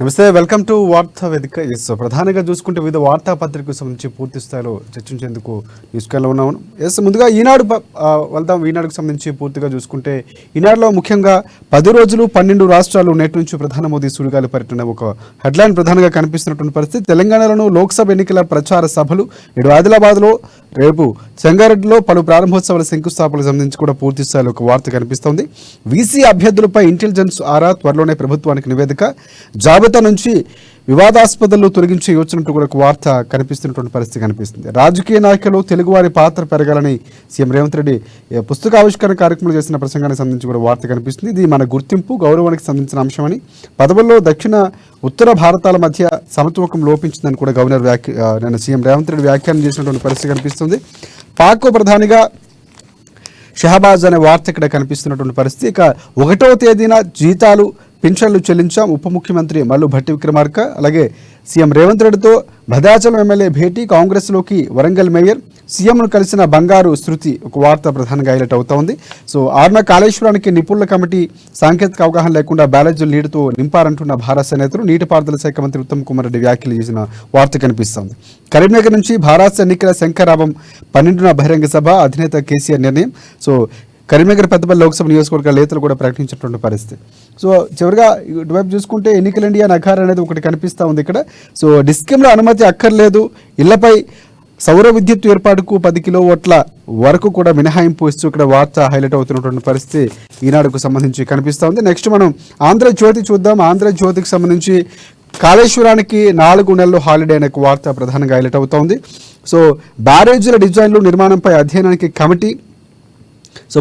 నమస్తే, welcome to వార్తా వేదిక. ప్రధానంగా చూసుకుంటే వివిధ వార్తాపత్రికకు సంబంధించి పూర్తి స్థాయిలో చర్చించేందుకు న్యూస్కాల్లో ఉన్నాము. ముందుగా ఈనాడు వెళ్దాం. ఈనాడుకు సంబంధించి పూర్తిగా చూసుకుంటే ఈనాడులో ముఖ్యంగా 10 రోజులు 12 రాష్ట్రాలు నేటి నుంచి ప్రధాని మోదీ సుడిగాలి పర్యటన ఒక హెడ్లైన్ ప్రధానంగా కనిపిస్తున్నటువంటి పరిస్థితి. తెలంగాణలోనూ లోక్సభ ఎన్నికల ప్రచార సభలు, నేడు ఆదిలాబాద్లో, రేపు సంగారెడ్డిలో పలు ప్రారంభోత్సవాల శంకుస్థాపనకు సంబంధించి కూడా పూర్తి స్థాయిలో ఒక వార్త కనిపిస్తోంది. వీసీ అభ్యర్థులపై ఇంటెలిజెన్స్ ఆరా, త్వరలోనే ప్రభుత్వానికి నివేదిక, జాబితా నుంచి వివాదాస్పదాలు తొలగించి యోచనట్టు కూడా ఒక వార్త కనిపిస్తున్నటువంటి పరిస్థితి కనిపిస్తుంది. రాజకీయ నాయకులు తెలుగువారి పాత్ర పెరగాలని సీఎం రేవంత్ రెడ్డి పుస్తకావిష్కరణ కార్యక్రమం చేసిన ప్రసంగానికి సంబంధించి కూడా వార్త కనిపిస్తుంది. ఇది మన గుర్తింపు, గౌరవానికి సంబంధించిన అంశమని, పదవుల్లో దక్షిణ ఉత్తర భారతాల మధ్య సమతూకం లోపించిందని కూడా గవర్నర్ నేను సీఎం రేవంత్ రెడ్డి వ్యాఖ్యానం చేసినటువంటి పరిస్థితి కనిపిస్తుంది. పాక్ ప్రధానిగా షహబాజ్ అనే వార్త ఇక్కడ కనిపిస్తున్నటువంటి పరిస్థితి. ఇక 1వ తేదీన జీతాలు, పెన్షన్లు చెల్లించాం ఉప ముఖ్యమంత్రి మల్లు భట్టి విక్రమార్క. అలాగే సీఎం రేవంత్ రెడ్డితో భద్రాచలం ఎమ్మెల్యే భేటీ, కాంగ్రెస్లోకి వరంగల్ మేయర్, సీఎంను కలిసిన బంగారు శృతి ఒక వార్త ప్రధానంగా హైలైట్ అవుతా ఉంది. ఆర్మ కాళేశ్వరానికి నిపుణుల కమిటీ సాంకేతిక అవగాహన లేకుండా బ్యాలెజీలు నీటితో నింపారంటున్న భారత నేతలు, నీటిపారుదల శాఖ మంత్రి ఉత్తమ్ కుమార్ రెడ్డి వ్యాఖ్యలు చేసిన వార్త కనిపిస్తోంది. కరీంనగర్ నుంచి భారత ఎన్నికల శంఖారావం, 12న బహిరంగ సభ, అధినేత కేసీఆర్ నిర్ణయం. కరీంనగర్ పెద్దపల్లి లోక్సభ నియోజకవర్గ నేతలు కూడా ప్రకటించినటువంటి పరిస్థితి. చివరిగా ఇటువైపు చూసుకుంటే ఎన్నికల ఇండియా నగార్ అనేది ఒకటి కనిపిస్తూ ఉంది ఇక్కడ. డిస్కంలో అనుమతి అక్కర్లేదు, ఇళ్లపై సౌర విద్యుత్ ఏర్పాటుకు 10 కిలోవాట్ల వరకు కూడా మినహాయింపు ఇస్తూ ఇక్కడ వార్త హైలైట్ అవుతున్నటువంటి పరిస్థితి ఈనాడుకు సంబంధించి కనిపిస్తూ ఉంది. నెక్స్ట్ మనం ఆంధ్రజ్యోతి చూద్దాం. ఆంధ్రజ్యోతికి సంబంధించి కాళేశ్వరానికి 4 నెలలు హాలిడే అనే వార్త ప్రధానంగా హైలైట్ అవుతోంది. బ్యారేజీల డిజైన్లు, నిర్మాణంపై అధ్యయనానికి కమిటీ.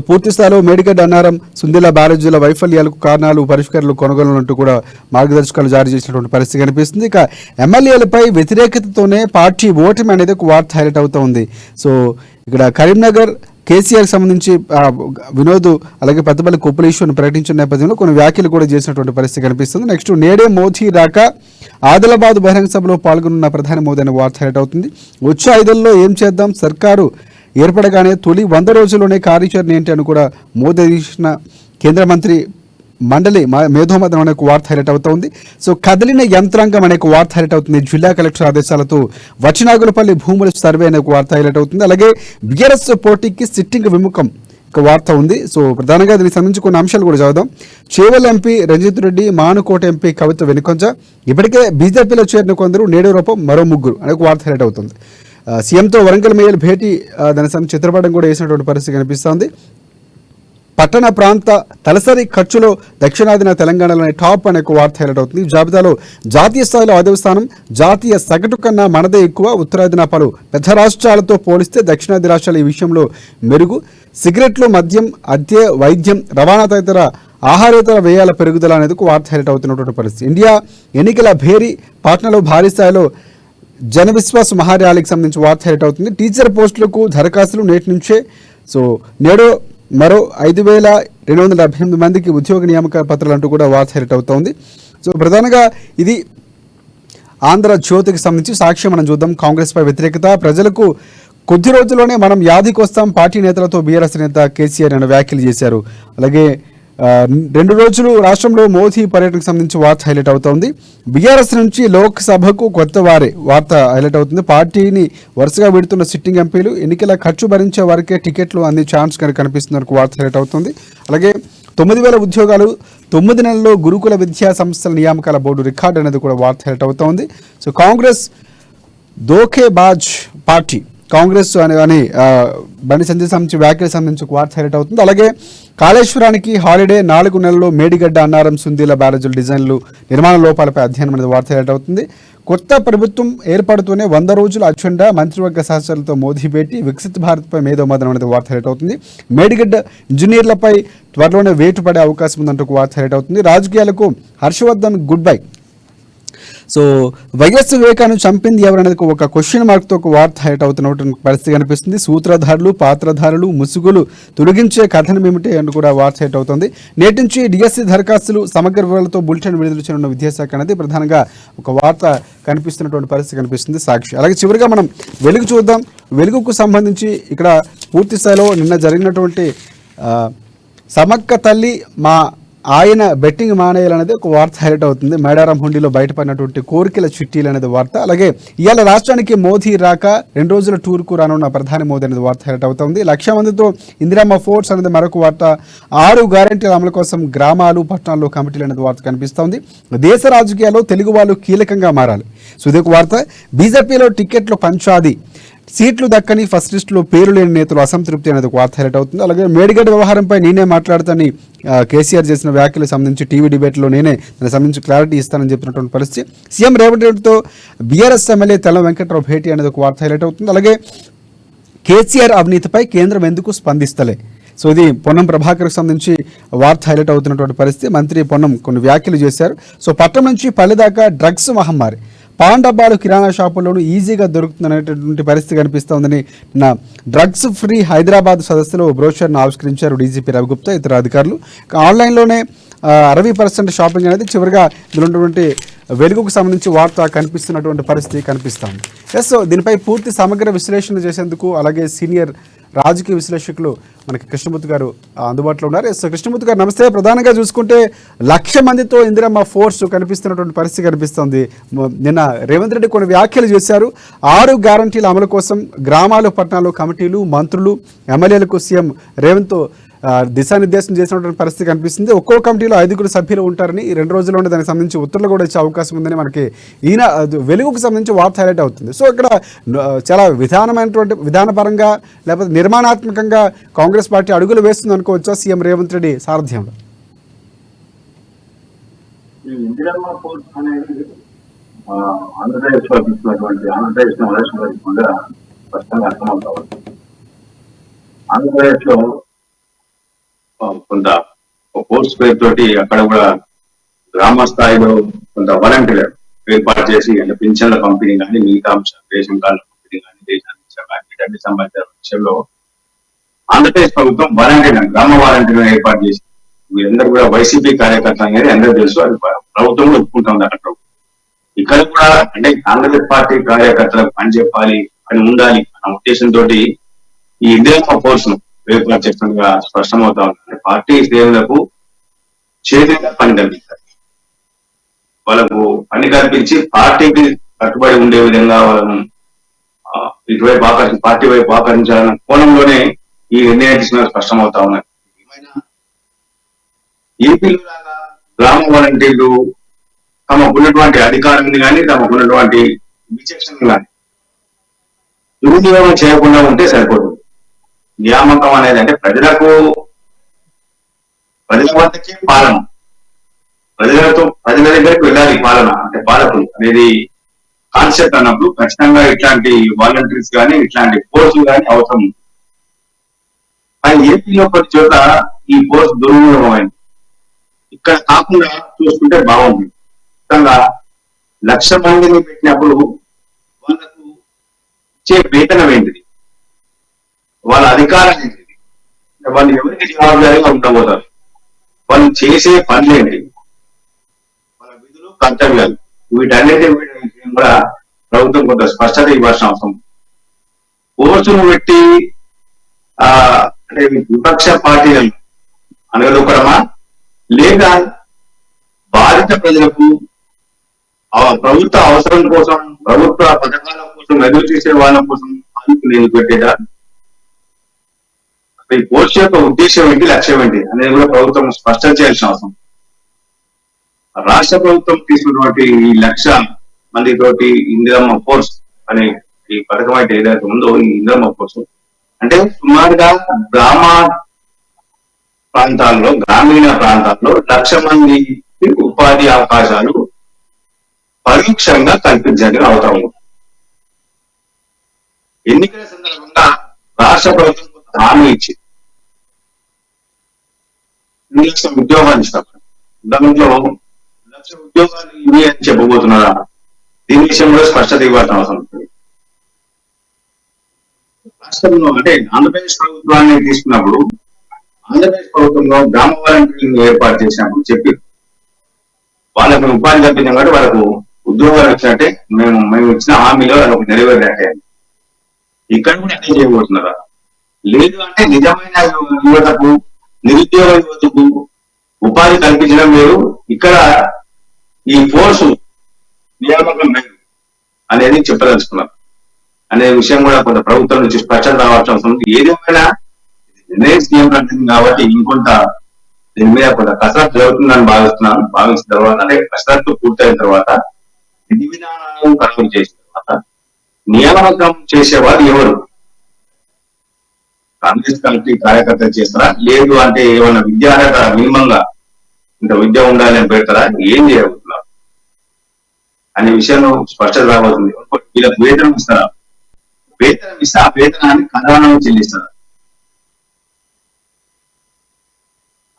పూర్తి స్థాయిలో మేడిగడ్డ, అన్నారం, సుందిల బ్యారేజీల వైఫల్యాలకు కారణాలు, పరిష్కారాలు కొనుగోలు కూడా మార్గదర్శకాలు జారీ చేసినటువంటి పరిస్థితి కనిపిస్తుంది. ఇక ఎమ్మెల్యేలపై వ్యతిరేకతతోనే పార్టీ ఓటమి అనేది ఒక వార్త హైలైట్ అవుతూ ఉంది. ఇక్కడ కరీంనగర్ కేసీఆర్ సంబంధించి వినోద్, అలాగే పెద్దపల్లి కుప్పలేశ్వరిని ప్రకటించిన నేపథ్యంలో కొన్ని వ్యాఖ్యలు కూడా చేసినటువంటి పరిస్థితి కనిపిస్తుంది. నెక్స్ట్ నేడే మోదీ రాక, ఆదిలాబాద్ బహిరంగ సభలో పాల్గొన్న ప్రధాని మోదీ అనే వార్త హైలైట్ అవుతుంది. వచ్చే 5 నెలల్లో ఏం చేద్దాం, సర్కారు ఏర్పడగానే తొలి 100 రోజుల్లోనే కార్యాచరణ ఏంటి అని కూడా మోదీ చేసిన కేంద్ర మంత్రి మండలి మేధోమథనం అనే వార్త హైలైట్ అవుతుంది. కదిలిన యంత్రాంగం అనే వార్త హైలైట్ అవుతుంది. జిల్లా కలెక్టర్ ఆదేశాలతో వచినాగులపల్లి భూముల సర్వే అనే వార్త హైలైట్ అవుతుంది. అలాగే బీఆర్ఎస్ పోటీకి సిట్టింగ్ విముఖం ఒక వార్త ఉంది. ప్రధానంగా దీనికి సంబంధించి కొన్ని అంశాలు కూడా చదువుదాం. చేవెల్ ఎంపీ రంజిత్ రెడ్డి, మానుకోట ఎంపీ కవిత వెనుకొంచ, ఇప్పటికే బీజేపీలో చేరిన కొందరు, నేడు రూపం మరో 3 అనే వార్త హైలైట్ అవుతుంది. సీఎంతో వరంగల్ మేయర్ భేటీ, దాని చిత్రపటం కూడా వేసినటువంటి పరిస్థితి కనిపిస్తోంది. పట్టణ ప్రాంత తలసరి ఖర్చులో దక్షిణాదిన తెలంగాణలోని టాప్ అనే వార్త హైలైట్ అవుతుంది. జాబితాలో జాతీయ స్థాయిలో 5వ స్థానం, జాతీయ సగటు కన్నా మనదే ఎక్కువ, ఉత్తరాదిన పలు పెద్ద రాష్ట్రాలతో పోలిస్తే దక్షిణాది రాష్ట్రాలు ఈ విషయంలో మెరుగు, సిగరెట్లు, మద్యం, అద్దె, వైద్యం, రవాణా తదితర ఆహారేతర వ్యయాల పెరుగుదల అనేది వార్త హైలైట్ అవుతున్నటువంటి పరిస్థితి. ఇండియా ఎన్నికల భేరీ, పాట్నాలో భారీ స్థాయిలో జన విశ్వాస్ మహార్యాలీకి సంబంధించి వార్త హైలైట్ అవుతుంది. టీచర్ పోస్టులకు దరఖాస్తులు నేటి నుంచే. నేడు మరో 5,278 మందికి ఉద్యోగ నియామక పత్రాలు అంటూ కూడా వార్త హైలైట్ అవుతోంది. ప్రధానంగా ఇది ఆంధ్రజ్యోతికి సంబంధించి. సాక్ష్యం మనం చూద్దాం. కాంగ్రెస్పై వ్యతిరేకత, ప్రజలకు కొద్ది రోజుల్లోనే మనం యాదికి వస్తాం, పార్టీ నేతలతో బీఆర్ఎస్ నేత కేసీఆర్ అనే వ్యాఖ్యలు చేశారు. అలాగే 2 రోజులు రాష్ట్రంలో మోదీ పర్యటనకు సంబంధించి వార్త హైలైట్ అవుతోంది. బీఆర్ఎస్ నుంచి లోక్సభకు కొత్త వారే వార్త హైలైట్ అవుతుంది. పార్టీని వరుసగా విడుతున్న సిట్టింగ్ ఎంపీలు, ఎన్నికల ఖర్చు భరించే వారికే టికెట్లు అందే ఛాన్స్ కనిపిస్తున్న వార్త హైలైట్ అవుతుంది. అలాగే 9,000 ఉద్యోగాలు, 9 నెలల్లో గురుకుల విద్యా సంస్థల నియామకాల బోర్డు రికార్డు అనేది కూడా వార్త హైలైట్ అవుతోంది. కాంగ్రెస్ దోఖేబాజ్ పార్టీ, కాంగ్రెస్ అని బండి సంజయ్ సంబంధించి వ్యాఖ్యల సంబంధించి వార్త హైలైట్ అవుతుంది. అలాగే కాళేశ్వరానికి హాలిడే, 4 నెలల్లో మేడిగడ్డ, అన్నారం, సుందీల బ్యారేజీల డిజైన్లు, నిర్మాణ లోపాలపై అధ్యయనం అనేది వార్త హైలైట్ అవుతుంది. కొత్త ప్రభుత్వం ఏర్పడుతూనే 100 రోజుల అజెండా, మంత్రివర్గ సహచరులతో మోదీ భేటీ, వికసిత్ భారత్పై మేధోమథనం అనేది వార్త హైలైట్ అవుతుంది. మేడిగడ్డ ఇంజనీర్లపై త్వరలోనే వేటు పడే అవకాశం ఉందంటూ వార్త హైలైట్ అవుతుంది. రాజకీయాలకు హర్షవర్ధన్ గుడ్ బై. వైఎస్ వివేకాను చంపింది ఎవరనేది ఒక క్వశ్చన్ మార్క్తో ఒక వార్త హైలైట్ అవుతున్నటువంటి పరిస్థితి కనిపిస్తుంది. సూత్రధారులు, పాత్రధారులు, ముసుగులు తొలగించే కథనం ఏమిటి అని కూడా వార్త హైలైట్ అవుతుంది. నేటి నుంచి డిఎస్సి దరఖాస్తులు సమగ్ర వివరాలతో బులెటిన్ విడుదల చేయనున్న విద్యాశాఖ అనేది ప్రధానంగా ఒక వార్త కనిపిస్తున్నటువంటి పరిస్థితి కనిపిస్తుంది. సాక్షి. అలాగే చివరిగా మనం వెలుగు చూద్దాం. వెలుగుకు సంబంధించి ఇక్కడ పూర్తి స్థాయిలో నిన్న జరిగినటువంటి సమక్క తల్లి మా ఆయన బెట్టింగ్ మానేయాలనేది ఒక వార్త హైలైట్ అవుతుంది. మేడారం హుండీలో బయటపడినటువంటి కోరికల చిట్టీలు అనేది వార్త. అలాగే ఇవాళ రాష్ట్రానికి మోదీ రాక 2 రోజుల టూర్కు రానున్న ప్రధాని మోదీ అనేది వార్త హైలైట్ అవుతుంది. 1,00,000 మందితో ఇందిరమ్మ ఫోర్స్ అనేది మరొక వార్త. 6 గ్యారెంటీల అమలు కోసం గ్రామాలు పట్టణాల్లో కమిటీలు అనేది వార్త కనిపిస్తోంది. దేశ రాజకీయాల్లో తెలుగు వాళ్ళు కీలకంగా మారాలి. సో ఇదొక వార్త. బీజేపీలో టికెట్లు పంచాది, సీట్లు దక్కని, ఫస్ట్ లిస్టులో పేరు లేని నేతలు అసంతృప్తి అనేది ఒక వార్త హైలైట్ అవుతుంది. అలాగే మేడిగడ్డ వ్యవహారంపై నేనే మాట్లాడుతానని కేసీఆర్ చేసిన వ్యాఖ్యలకు సంబంధించి టీవీ డిబేట్లో నేనే దానికి సంబంధించి క్లారిటీ ఇస్తానని చెప్పినటువంటి పరిస్థితి. సీఎం రేవంత్ రెడ్డితో బీఆర్ఎస్ ఎమ్మెల్యే తెల్ల వెంకట్రావు భేటీ అనేది ఒక వార్త హైలైట్ అవుతుంది. అలాగే కేసీఆర్ అవినీతిపై కేంద్రం ఎందుకు స్పందిస్తలే, సో ఇది పొన్నం ప్రభాకర్కి సంబంధించి వార్త హైలైట్ అవుతున్నటువంటి పరిస్థితి. మంత్రి పొన్నం కొన్ని వ్యాఖ్యలు చేశారు. సో పట్టణం నుంచి పల్లె దాకా డ్రగ్స్ మహమ్మారి, పాన్ డబ్బాలు కిరాణా షాపుల్లోనూ ఈజీగా దొరుకుతుందనేటటువంటి పరిస్థితి కనిపిస్తోందని నా డ్రగ్స్ ఫ్రీ హైదరాబాద్ సదస్సులో బ్రోషర్ను ఆవిష్కరించారు డీజీపీ రవిగుప్తా ఇతర అధికారులు. ఆన్లైన్లోనే 60% షాపింగ్ అనేది చివరిగా ఇందులో ఉన్నటువంటి వెలుగుకు సంబంధించి వార్త కనిపిస్తున్నటువంటి పరిస్థితి కనిపిస్తోంది. సో దీనిపై పూర్తి సమగ్ర విశ్లేషణ చేసేందుకు అలాగే సీనియర్ రాజకీయ విశ్లేషకులు మనకి కృష్ణమూర్తి గారు అందుబాటులో ఉన్నారు. ఎస్ కృష్ణమూర్తి గారు నమస్తే. ప్రధానంగా చూసుకుంటే 1,00,000 మందితో ఇందిరమ్మ ఫోర్స్ కనిపిస్తున్నటువంటి పరిస్థితి కనిపిస్తోంది. నిన్న రేవంత్ రెడ్డి కొన్ని వ్యాఖ్యలు చేశారు. 6 గ్యారంటీల అమలు కోసం గ్రామాలు పట్టణాలు కమిటీలు మంత్రులు ఎమ్మెల్యేలకు సీఎం రేవంత్ దిశానిర్దేశం చేసినటువంటి పరిస్థితి కనిపిస్తుంది. ఒక్కో కమిటీలో 5 సభ్యులు ఉంటారని, ఈ 2 రోజుల్లోనే దానికి సంబంధించి ఉత్తర్వులు కూడా ఇచ్చే అవకాశం ఉందని మనకి ఈయన వెలుగుకు సంబంధించి వార్త హైలైట్ అవుతుంది. సో ఇక్కడ చాలా విధానపరంగా లేకపోతే నిర్మాణాత్మకంగా కాంగ్రెస్ పార్టీ అడుగులు వేస్తుంది అనుకోవచ్చా సీఎం రేవంత్ రెడ్డి సారథ్యంలో? ఆంధ్రప్రదేశ్ లో కొంత ఫోర్స్ పేరు తోటి అక్కడ కూడా గ్రామ స్థాయిలో కొంత వాలంటీర్ ఏర్పాటు చేసి అంటే పింఛన్ల పంపిణీ కానీ, మిగతా అంశాలు రేషన్ కార్డుల పంపిణీ కానీ, దేశానికి సంబంధించిన విషయంలో ఆంధ్రప్రదేశ్ ప్రభుత్వం వాలంటీర్ గ్రామ వాలంటీర్ ఏర్పాటు చేసి వీరందరూ కూడా వైసీపీ కార్యకర్తలు అనేది అందరూ తెలుసు. అది ప్రభుత్వం ఒప్పుకుంటుంది. అక్కడ ఇక్కడ కూడా అంటే కాంగ్రెస్ పార్టీ కార్యకర్తలకు పని చెప్పాలి, పని ఉండాలి అన్న ఉద్దేశంతో ఈ ఇండియన్ ఫోర్స్ ను ఏర్పాటు చేస్తున్నట్టుగా స్పష్టమవుతా ఉంటుంది. పార్టీ శ్రేణులకు చేతిగా పని కల్పిస్తారు. వాళ్ళకు పని కల్పించి పార్టీకి కట్టుబడి ఉండే విధంగా వాళ్ళను ఇటువైపు పార్టీ వైపు ఆకర్షించాలన్న కోణంలోనే ఈ నిర్ణయం తీసుకున్న స్పష్టమవుతా ఉన్నాయి. ఏపీలో లాగా గ్రామ వాలంటీర్లు తమకున్నటువంటి అధికారాన్ని కానీ తమకున్నటువంటి విచక్షణ కానీ దుర్వినియోగం చేయకుండా ఉంటే సరిపోతుంది. నియామకం అనేది అంటే ప్రజల వద్దకే పాలన, ప్రజల దగ్గరికి వెళ్ళాలి పాలన అంటే పాలకులు అనేది కాన్సెప్ట్ అన్నప్పుడు ఖచ్చితంగా ఇట్లాంటి వాలంటీర్స్ కానీ ఇట్లాంటి ఫోర్సులు కానీ అవసరం ఉంది. కానీ ఏపీలో కొన్ని చోట్ల ఈ ఫోర్స్ దుర్వినియోగం అయింది. ఇక్కడ కాకుండా చూసుకుంటే బాగుంది. ఖచ్చితంగా 1,00,000 మందిని పెట్టినప్పుడు వాళ్ళకు ఇచ్చే వేతనం ఏంటిది, వాళ్ళ అధికారం ఏంటిది, వాళ్ళు ఎవరికి జవాబుదారీగా ఉండబోతారు, వాళ్ళు చేసే పనులేంటి, వాళ్ళ విధులు కర్తవ్యాలు, వీటన్నిటి కూడా ప్రభుత్వం కొంత స్పష్టత ఇవ్వాల్సిన అవసరం. కోర్సును పెట్టి అంటే విపక్ష పార్టీలను అనగదొక్కడమా లేక బాధిత ప్రజలకు ప్రభుత్వ అవసరం కోసం, ప్రభుత్వ పథకాల కోసం ఎదురు చేసే వాళ్ళ కోసం నేను పెట్టేదా? ఈ కోర్సు యొక్క ఉద్దేశం ఏంటి, లక్ష్యం ఏంటి అనేది కూడా ప్రభుత్వం స్పష్టం చేయాల్సిన అవసరం. రాష్ట్ర ప్రభుత్వం తీసుకున్నటువంటి ఈ 1,00,000 మందితోటి ఇందిరమ్మ ఫోర్స్ అనే ఈ పథకం అయితే ఏదైతే ఉందో ఈ ఇందిరమ్మ ఫోర్స్ అంటే సుమారుగా గ్రామీణ ప్రాంతాల్లో 1,00,000 మందికి ఉపాధి అవకాశాలు పరోక్షంగా కల్పించడానికి అవసరం ఉంది. ఎన్నికల సందర్భంగా రాష్ట్ర ప్రభుత్వం హామీ ఇచ్చింది 2,00,000 ఉద్యోగాలు ఇస్తాం, దాంట్లో 1,00,000 ఉద్యోగాలు ఇవి అని చెప్పబోతున్నారా? దీని విషయంలో స్పష్టత ఇవ్వాల్సిన అవసరం ఉంటుంది. రాష్ట్రంలో అంటే ఆంధ్రప్రదేశ్ ప్రభుత్వాన్ని తీసుకున్నప్పుడు ఆంధ్రప్రదేశ్ ప్రభుత్వంలో గ్రామ వాలంటీర్లను ఏర్పాటు చేసినప్పుడు చెప్పి వాళ్ళకు ఉపాధి కల్పించాం కాబట్టి వాళ్ళకు ఉద్యోగాలు వచ్చినట్టే మేము ఇచ్చిన హామీలో వాళ్ళకు నెరవేరినట్టే. ఇక్కడ కూడా అదే చేయబోతున్నారా? లేదు అంటే నిజమైన యువతకు, నిరుద్యోగ యువతకు ఉపాధి కల్పించడం వేరు, ఇక్కడ ఈ ఫోర్సు నియామకం వేరు అనేది చెప్పదలుచుకున్నాం అనే విషయం కూడా కొంత ప్రభుత్వం నుంచి స్పష్టత రావాల్సిన అవసరం ఉంది. ఏదేమైనా నిర్ణయం సీఎం అంటుంది కాబట్టి ఇంకొంత దీని మీద కొంత కసరత్తు జరుగుతుందని భావించిన తర్వాత, అంటే కసరత్తు పూర్తయిన తర్వాత విధి విధానాలను ఖరారు చేసిన తర్వాత నియామకం చేసేవారు ఎవరు? కాంగ్రెస్ కమిటీ కార్యకర్తలు చేస్తారా, లేదు అంటే ఏమన్నా విద్యార్హత మినిమంగా ఇంత విద్య ఉండాలి అని పెడతారా, ఏం చేయబోతున్నారు అనే విషయంలో స్పష్టత రాబోతుంది. వీళ్ళకి వేతనం ఇస్తారా, వేతనం ఇస్తే ఆ వేతనాన్ని ఖజానాను చెల్లిస్తారా?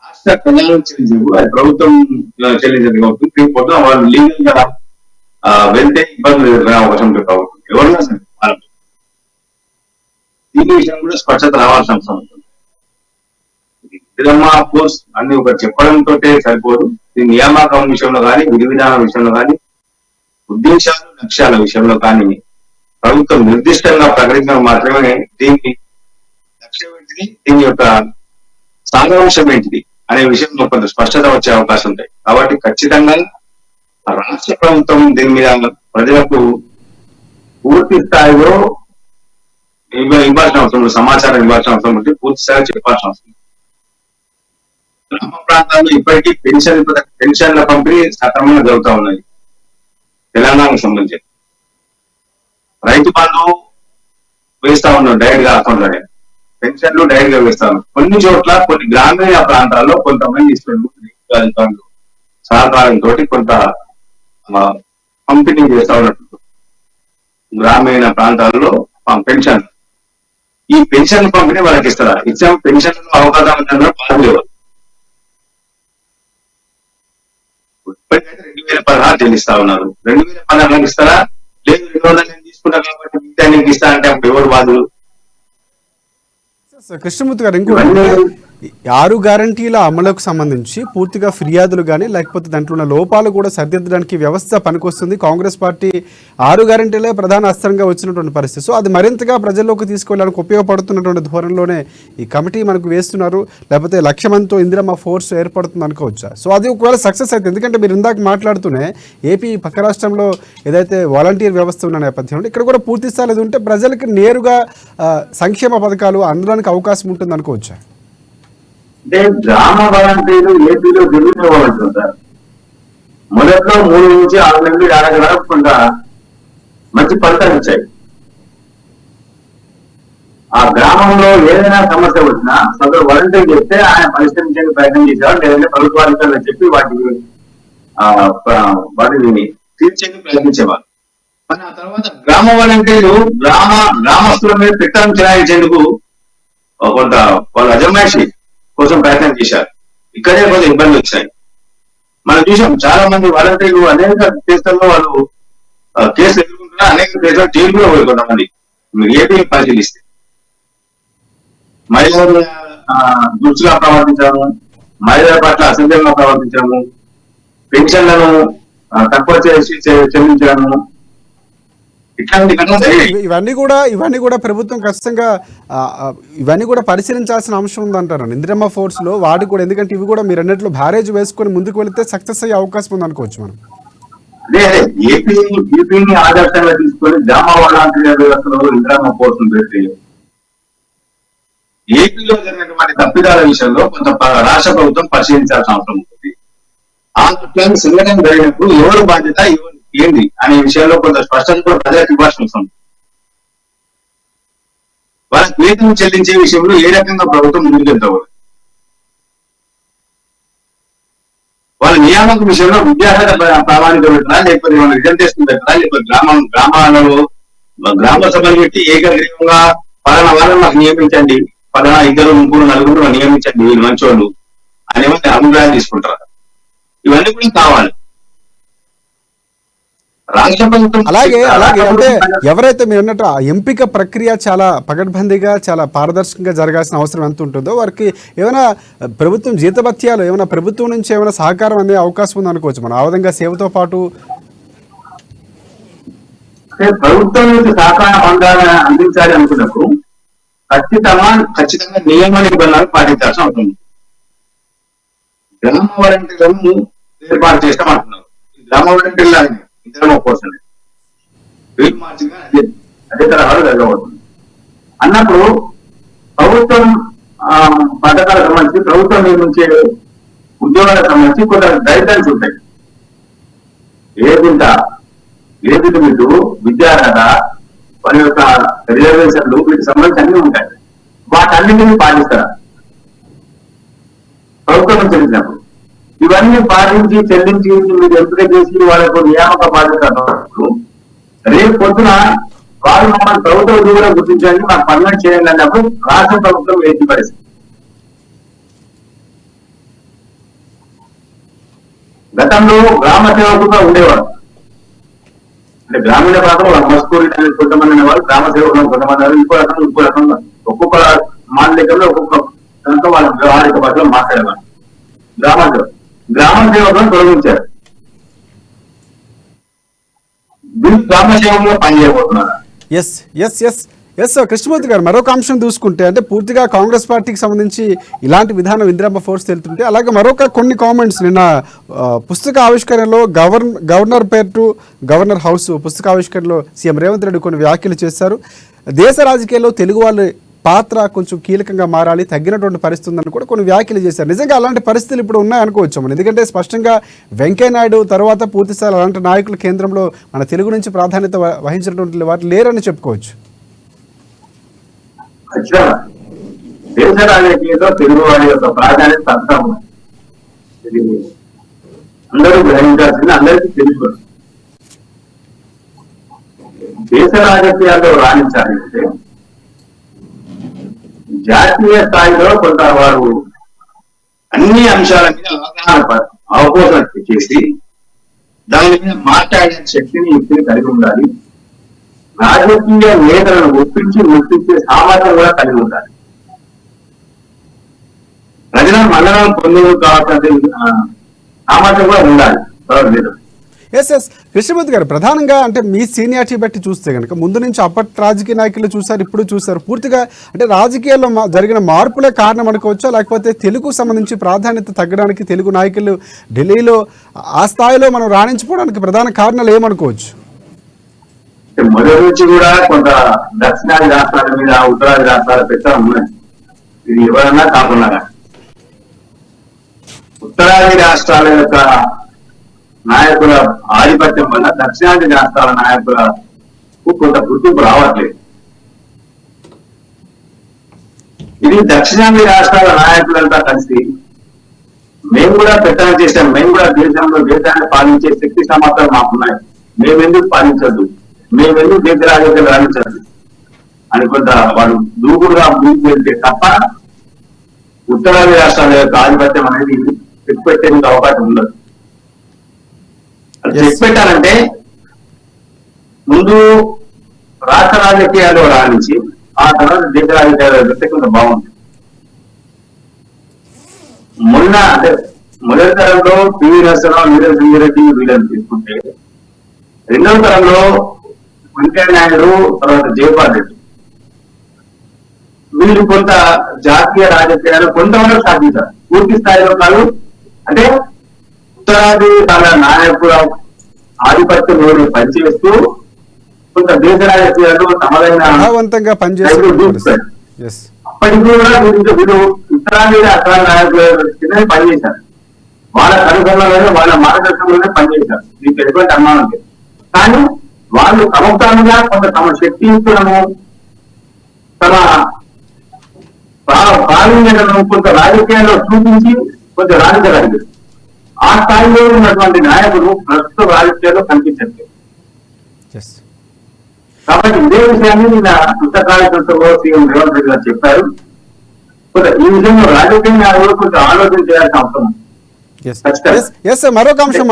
రాష్ట్ర ఖజానా చెల్లించదు, అది ప్రభుత్వం చెల్లించదు కాబట్టి రేపు వాళ్ళు లీగల్ గా వెళ్తే ఇబ్బందులు ఎదుర్కొనే అవకాశం ఉంటుంది ప్రభుత్వం ఎవరైనా సరే. దీని విషయం కూడా స్పష్టత రావాల్సిన అవసరం ఉంటుంది. కోర్స్ అన్ని ఒకటి చెప్పడంతో సరిపోదు. ఈ నియామకం విషయంలో కానీ, విధి విధానం విషయంలో కానీ, ఉద్దేశాలు లక్ష్యాల విషయంలో కానీ ప్రభుత్వం నిర్దిష్టంగా ప్రకటించడం మాత్రమే దీన్ని లక్ష్యం ఏంటిది, దీని యొక్క సారాంశం ఏంటిది అనే విషయంలో కొంత స్పష్టత వచ్చే అవకాశం ఉంటాయి. కాబట్టి ఖచ్చితంగా రాష్ట్ర ప్రభుత్వం దీని మీద ప్రజలకు పూర్తి స్థాయిలో ఇవ్వాల్సిన అవసరం, సమాచారం ఇవ్వాల్సిన అవసరం ఉంటే పూర్తి స్థాయిలో చెప్పాల్సిన అవసరం. గ్రామ ప్రాంతాల్లో ఇప్పటికీ పెన్షన్ల పంపిణీ సక్రమంగా జరుగుతూ ఉన్నాయి. తెలంగాణకు సంబంధించి రైతు బంధు వేస్తా ఉన్నాం డైరెక్ట్ గా అకౌంట్లోనే, పెన్షన్లు డైరెక్ట్ గా వేస్తాను. కొన్ని చోట్ల కొన్ని గ్రామీణ ప్రాంతాల్లో కొంతమంది సహకారంతో కొంత పంపిణీ చేస్తా ఉన్నట్టు గ్రామీణ ప్రాంతాల్లో పెన్షన్, ఈ పెన్షన్ పంపిణీ వాళ్ళకి ఇస్తారా? ఇచ్చాము పెన్షన్ అవకాశం పాల్గొలేవారు. ఇప్పటికైతే 2016 చెల్లిస్తా ఉన్నారు. 2016 ఇస్తారా, లేదు 200 నేను తీసుకున్నా కాబట్టి మిగతా ఇస్తా అంటే అప్పుడు ఎవరు బాధలు? కృష్ణమూర్తి గారు, ఇంకోటి 6 గ్యారంటీల అమలుకు సంబంధించి పూర్తిగా ఫిర్యాదులు కానీ లేకపోతే దాంట్లో ఉన్న లోపాలు కూడా సరిదిద్దడానికి వ్యవస్థ పనికొస్తుంది. కాంగ్రెస్ పార్టీ 6 గ్యారంటీలే ప్రధాన అస్త్రంగా వచ్చినటువంటి పరిస్థితి. సో అది మరింతగా ప్రజల్లోకి తీసుకెళ్ళడానికి ఉపయోగపడుతున్నటువంటి ధోరణిలోనే ఈ కమిటీ మనకు వేస్తున్నారు, లేకపోతే లక్ష్యమంతో ఇందిరమ్మ ఫోర్స్ ఏర్పడుతుంది అనుకోవచ్చా? సో అది ఒకవేళ సక్సెస్ అయితే, ఎందుకంటే మీరు ఇందాక మాట్లాడుతూనే ఏపీ పక్క రాష్ట్రంలో ఏదైతే వాలంటీర్ వ్యవస్థ ఉన్న నేపథ్యంలో ఇక్కడ కూడా పూర్తి స్థాయిలో ఉంటే ప్రజలకు నేరుగా సంక్షేమ పథకాలు అందడానికి అవకాశం ఉంటుంది అనుకోవచ్చా? అంటే గ్రామ వాలంటీర్లు ఏపీలో జరుగుతూ సార్. మొదట్లో 3 నుంచి 6 నెలలు ఏడాది కొంత మంచి ఫలితాలు ఇచ్చాయి. ఆ గ్రామంలో ఏదైనా సమస్య వచ్చినా సదరు వాలంటీర్ చెప్తే ఆయన పరిష్కరించడానికి ప్రయత్నం చేసేవారు, లేదంటే ప్రభుత్వాధికారులు చెప్పి వాటిని తీర్చేందుకు ప్రయత్నించేవారు. కానీ ఆ తర్వాత గ్రామ వాలంటీర్లు గ్రామస్తుల మీద పెట్టాలను చెలాయించేందుకు కొంత వాళ్ళ అజమాయిషి కోసం ప్రయత్నం చేశారు. ఇక్కడే కొంత ఇబ్బందులు వచ్చాయి. మనం చూసాం చాలా మంది వాలంటీర్లు అనేక కేసుల్లో వాళ్ళు కేసులు ఎదుర్కొంటున్నా, అనేక కేసులు జైలు కూడా పోయి కొంతమంది. మీరు ఏపీ పరిశీలిస్తే మహిళలు దురుసుగా ప్రవర్తించాము, మహిళల పట్ల అసభ్యంగా ప్రవర్తించాము, పెన్షన్లను తక్కువ చేసి చెల్లించడము, ఇవన్నీ కూడా ప్రభుత్వం ఖచ్చితంగా ఇవన్నీ కూడా పరిశీలించాల్సిన అంశం ఉందంటారు ఇందిరమ్మ ఫోర్స్ లో. వాటి కూడా, ఎందుకంటే ఇవి కూడా మీరు అన్నట్లు బ్యారేజ్ వేసుకొని ముందుకు వెళితే సక్సెస్ అయ్యే అవకాశం ఉంది అనుకోవచ్చు మనం. అదే ఏపీని ఆదర్శంగా తీసుకొని గ్రామ వాలంటీర్ వ్యవస్థలో ఇందిరమ్మ ఫోర్స్ పెడితే ఏపీలో జరిగినటువంటి తప్పిదాల విషయంలో కొంత రాష్ట్ర ప్రభుత్వం పరిశీలించాల్సిన అవసరం ఉంటుంది. ఆ తప్పిదాన్ని సంఘటన జరిగినప్పుడు ఎవరు బాధ్యత, ఎవరు ఏంది అనే విషయంలో కొంత స్పష్టత కూడా ప్రజలకు ఇవ్వాల్సిన అవసరం. వాళ్ళకి వేతనం చెల్లించే విషయంలో ఏ రకంగా ప్రభుత్వం ముందుకెళ్తారు, వాళ్ళ నియామక విషయంలో విద్యార్హత ప్రామాణిక పెట్టరా, లేకపోతే వాళ్ళ రిజర్వేషన్ పెట్టరా, లేకపోతే గ్రామాలలో గ్రామ సభలు పెట్టి ఏకగ్రీవంగా పలానా వాళ్ళని మాకు నియమించండి, పలానా 2, 3, 4 నియమించండి, వీళ్ళు మంచోళ్ళు అనేవన్నీ అభిప్రాయం తీసుకుంటారు. ఇవన్నీ కూడా కావాలి. అలాగే అంటే ఎవరైతే మీరు అన్నట్టు ఆ ఎంపిక ప్రక్రియ చాలా పకడ్బందీగా చాలా పారదర్శకంగా జరగాల్సిన అవసరం ఎంత ఉంటుందో, వారికి ఏమైనా ప్రభుత్వం జీతభత్యాలు ఏమైనా ప్రభుత్వం నుంచి ఏమైనా సహకారం అందే అవకాశం ఉంది అనుకోవచ్చు మనం. ఆ విధంగా సేవతో పాటు ప్రభుత్వం నుంచి సహకారం అందించాలి అనుకున్నప్పుడు ఖచ్చితంగా నియమ నిబంధనలు పాటించాల్సిన అవసరం. గ్రామ వాలంటీర్లను ఏర్పాటు చేస్తామంటున్నారు. గ్రామ వాలంటీర్లు ఇంతలో కోసం వీళ్ళు మార్చిగా అదే తరహాలో జరగబోతుంది అన్నప్పుడు ప్రభుత్వం పథకాలకు సంబంధించి ప్రభుత్వం నిర్మించే ఉద్యోగాలకు సంబంధించి కొంత గైడ్ లైన్స్ ఉంటాయి. ఏదింట ఏది మీకు విద్యార్హత వారి యొక్క రిజర్వేషన్లు వీటికి సంబంధించి అన్ని ఉంటాయి. వాటన్నింటినీ పాటిస్తారా ప్రభుత్వం చెల్లించినప్పుడు? ఇవన్నీ పాటించి చెల్లించి మీరు ఎంపిక చేసి వాళ్ళకు నియామక బాధ్యత అన్నప్పుడు రేపు పొద్దున వాళ్ళు మమ్మల్ని ప్రభుత్వ ఉద్యోగులు గుర్తించండి, మాకు పర్మనెంట్ చేయండి అన్నప్పుడు రాష్ట్ర ప్రభుత్వం ఎత్తి పరిస్థితి. గతంలో గ్రామ సేవకులుగా ఉండేవారు. అంటే గ్రామీణ ప్రాంతంలో మస్కూరి కొంతమంది వాళ్ళు గ్రామ సేవకులు, కొంతమంది ఇంకో రకంగా ఒక్కొక్క మాండలికంలో ఒక్కొక్క దాంతో వాళ్ళ వ్యవహారిక భాషలో మాట్లాడేవారు. గ్రామ సేవకులను తొలగించారు. గ్రామ సేవకులు పనిచేయబోతున్నారు. కృష్ణమూర్తి గారు, మరొక అంశం చూసుకుంటే అంటే పూర్తిగా కాంగ్రెస్ పార్టీకి సంబంధించి ఇలాంటి విధానం ఇందిరమ్మ ఫోర్స్ తెలుతుంటే, అలాగే మరొక కొన్ని కామెంట్స్ నిన్న పుస్తక ఆవిష్కరణలో గవర్నర్ పేరు గవర్నర్ హౌస్ పుస్తక ఆవిష్కరణలో సీఎం రేవంత్ రెడ్డి కొన్ని వ్యాఖ్యలు చేశారు. దేశ రాజకీయాల్లో తెలుగు వాళ్ళ పాత్ర కొంచెం కీలకంగా మారాలి, తగ్గినటువంటి పరిస్థితి ఉందని కూడా కొన్ని వ్యాఖ్యలు చేశారు. నిజంగా అలాంటి పరిస్థితులు ఇప్పుడు ఉన్నాయనుకోవచ్చు మనం, ఎందుకంటే స్పష్టంగా వెంకయ్యనాయుడు తర్వాత పూర్తిస్థాయి అలాంటి నాయకులు కేంద్రంలో మన తెలుగు నుంచి ప్రాధాన్యత వహించినటువంటి వారు లేరని చెప్పుకోవచ్చు. దేశ రాజకీయంలో తెలుగు వారి యొక్క ప్రాధాన్యత అంతా ఉంది. ఇది అందరూ గ్రహించాల్సింది, అందరికీ తెలుసు. దేశ రాజకీయాల్లో రాణించాలి అంటే జాతీయ స్థాయిలో కొంత వారు అన్ని అంశాల మీద అవబోధన చేసి దాని మీద మాట్లాడే శక్తిని యుక్తిని కలిగి ఉండాలి. రాజకీయ నేతలను ఒప్పించే సామర్థ్యం కూడా కలిగి ఉండాలి. ప్రజల మన్ననం పొందేందుకు కావాల్సిన సామర్థ్యం కూడా ఉండాలి. కృష్ణమూర్తి గారు, ప్రధానంగా అంటే మీ సీనియారిటీ బట్టి చూస్తే కనుక ముందు నుంచి అప్పటి రాజకీయ నాయకులు చూసారు, ఇప్పుడు చూసారు, పూర్తిగా అంటే రాజకీయాల్లో జరిగిన మార్పులే కారణం అనుకోవచ్చా, లేకపోతే తెలుగుకు సంబంధించి ప్రాధాన్యత తగ్గడానికి తెలుగు నాయకులు ఢిల్లీలో ఆ స్థాయిలో మనం రాణించుకోవడానికి ప్రధాన కారణాలు ఏమనుకోవచ్చు? మొదటి నుంచి కూడా కొంత దక్షిణాది రాష్ట్రాల మీద ఉత్తరాది రాష్ట్రాల పెత్తనం ఉన్నాయి. ఇది ఎవరన్నా కాకుండా ఉత్తరాది రాష్ట్రాల యొక్క నాయకుల ఆధిపత్యం వల్ల దక్షిణాది రాష్ట్రాల నాయకులకు కొంత గుర్తింపు రావట్లేదు. ఇది దక్షిణాది రాష్ట్రాల నాయకులంతా కలిసి మేము కూడా పెత్తనం చేశాం, మేము కూడా దేశాన్ని పాలించే శక్తి సామర్థ్యాలు మాకున్నాయి, మేమెందుకు పాలించద్దు, మేమెందుకు దేశ రాజకీయాలు రాణించద్దు అని కొంత వాళ్ళు దూకుడుగా ముందుకు వెళ్తే తప్ప ఉత్తరాది రాష్ట్రాల యొక్క ఆధిపత్యం అనేది చెక్ పెట్టేందుకు అవకాశం ఉండదు. చెక్ పెట్టాలంటే ముందు రాష్ట్ర రాజకీయాల్లో రాణించి ఆ తర్వాత దేశ రాజకీయాలు పెడితే కొంత బాగుంది. మొన్న అంటే మొదటి తరంలో పివి నరసింహరావు, వీరేంద్ర సింగిరెడ్డి వీళ్ళని తీసుకుంటే, రెండవ తరంలో వెంకయ్యనాయుడు, తర్వాత జయపాల్ రెడ్డి, వీళ్ళు కొంత జాతీయ రాజకీయాలు కొంతవరకు సాధించారు. పూర్తి స్థాయిలో కాదు, అంటే ఉత్తరాది తన నాయకుల ఆధిపత్యం పనిచేస్తూ కొంత దేశ రాజకీయాలు తమదైన పనిచేస్తారు. అప్పటికి కూడా వీళ్ళు ఉత్తరాది రాష్ట్రాల నాయకుల పనిచేశారు. వాళ్ళ అనుకరణలోనే వాళ్ళ మార్గదర్శనంలోనే పనిచేశారు. మీకు ఎటువంటి అనుమానం లేదు. కానీ వాళ్ళు సమర్థంగా కొంత తమ శక్తియుక్తులను, తమ ప్రావీణ్యతను కొంత రాజకీయాల్లో చూపించి కొంచెం రాజకీయాలు ఆ స్థాయిలో ఉన్నటువంటి నాయకులు ప్రస్తుత రాజకీయాల్లో కనిపించట్లేదు. కాబట్టి ఇదే విషయాన్ని నిన్న పుస్తకాలతో సీఎం రేవంత్ రెడ్డి గారు చెప్పారు. ఈ విషయంలో రాజకీయ నాయకులు కొంచెం ఆలోచన చేయాల్సిన అవసరం. మరొక అంశం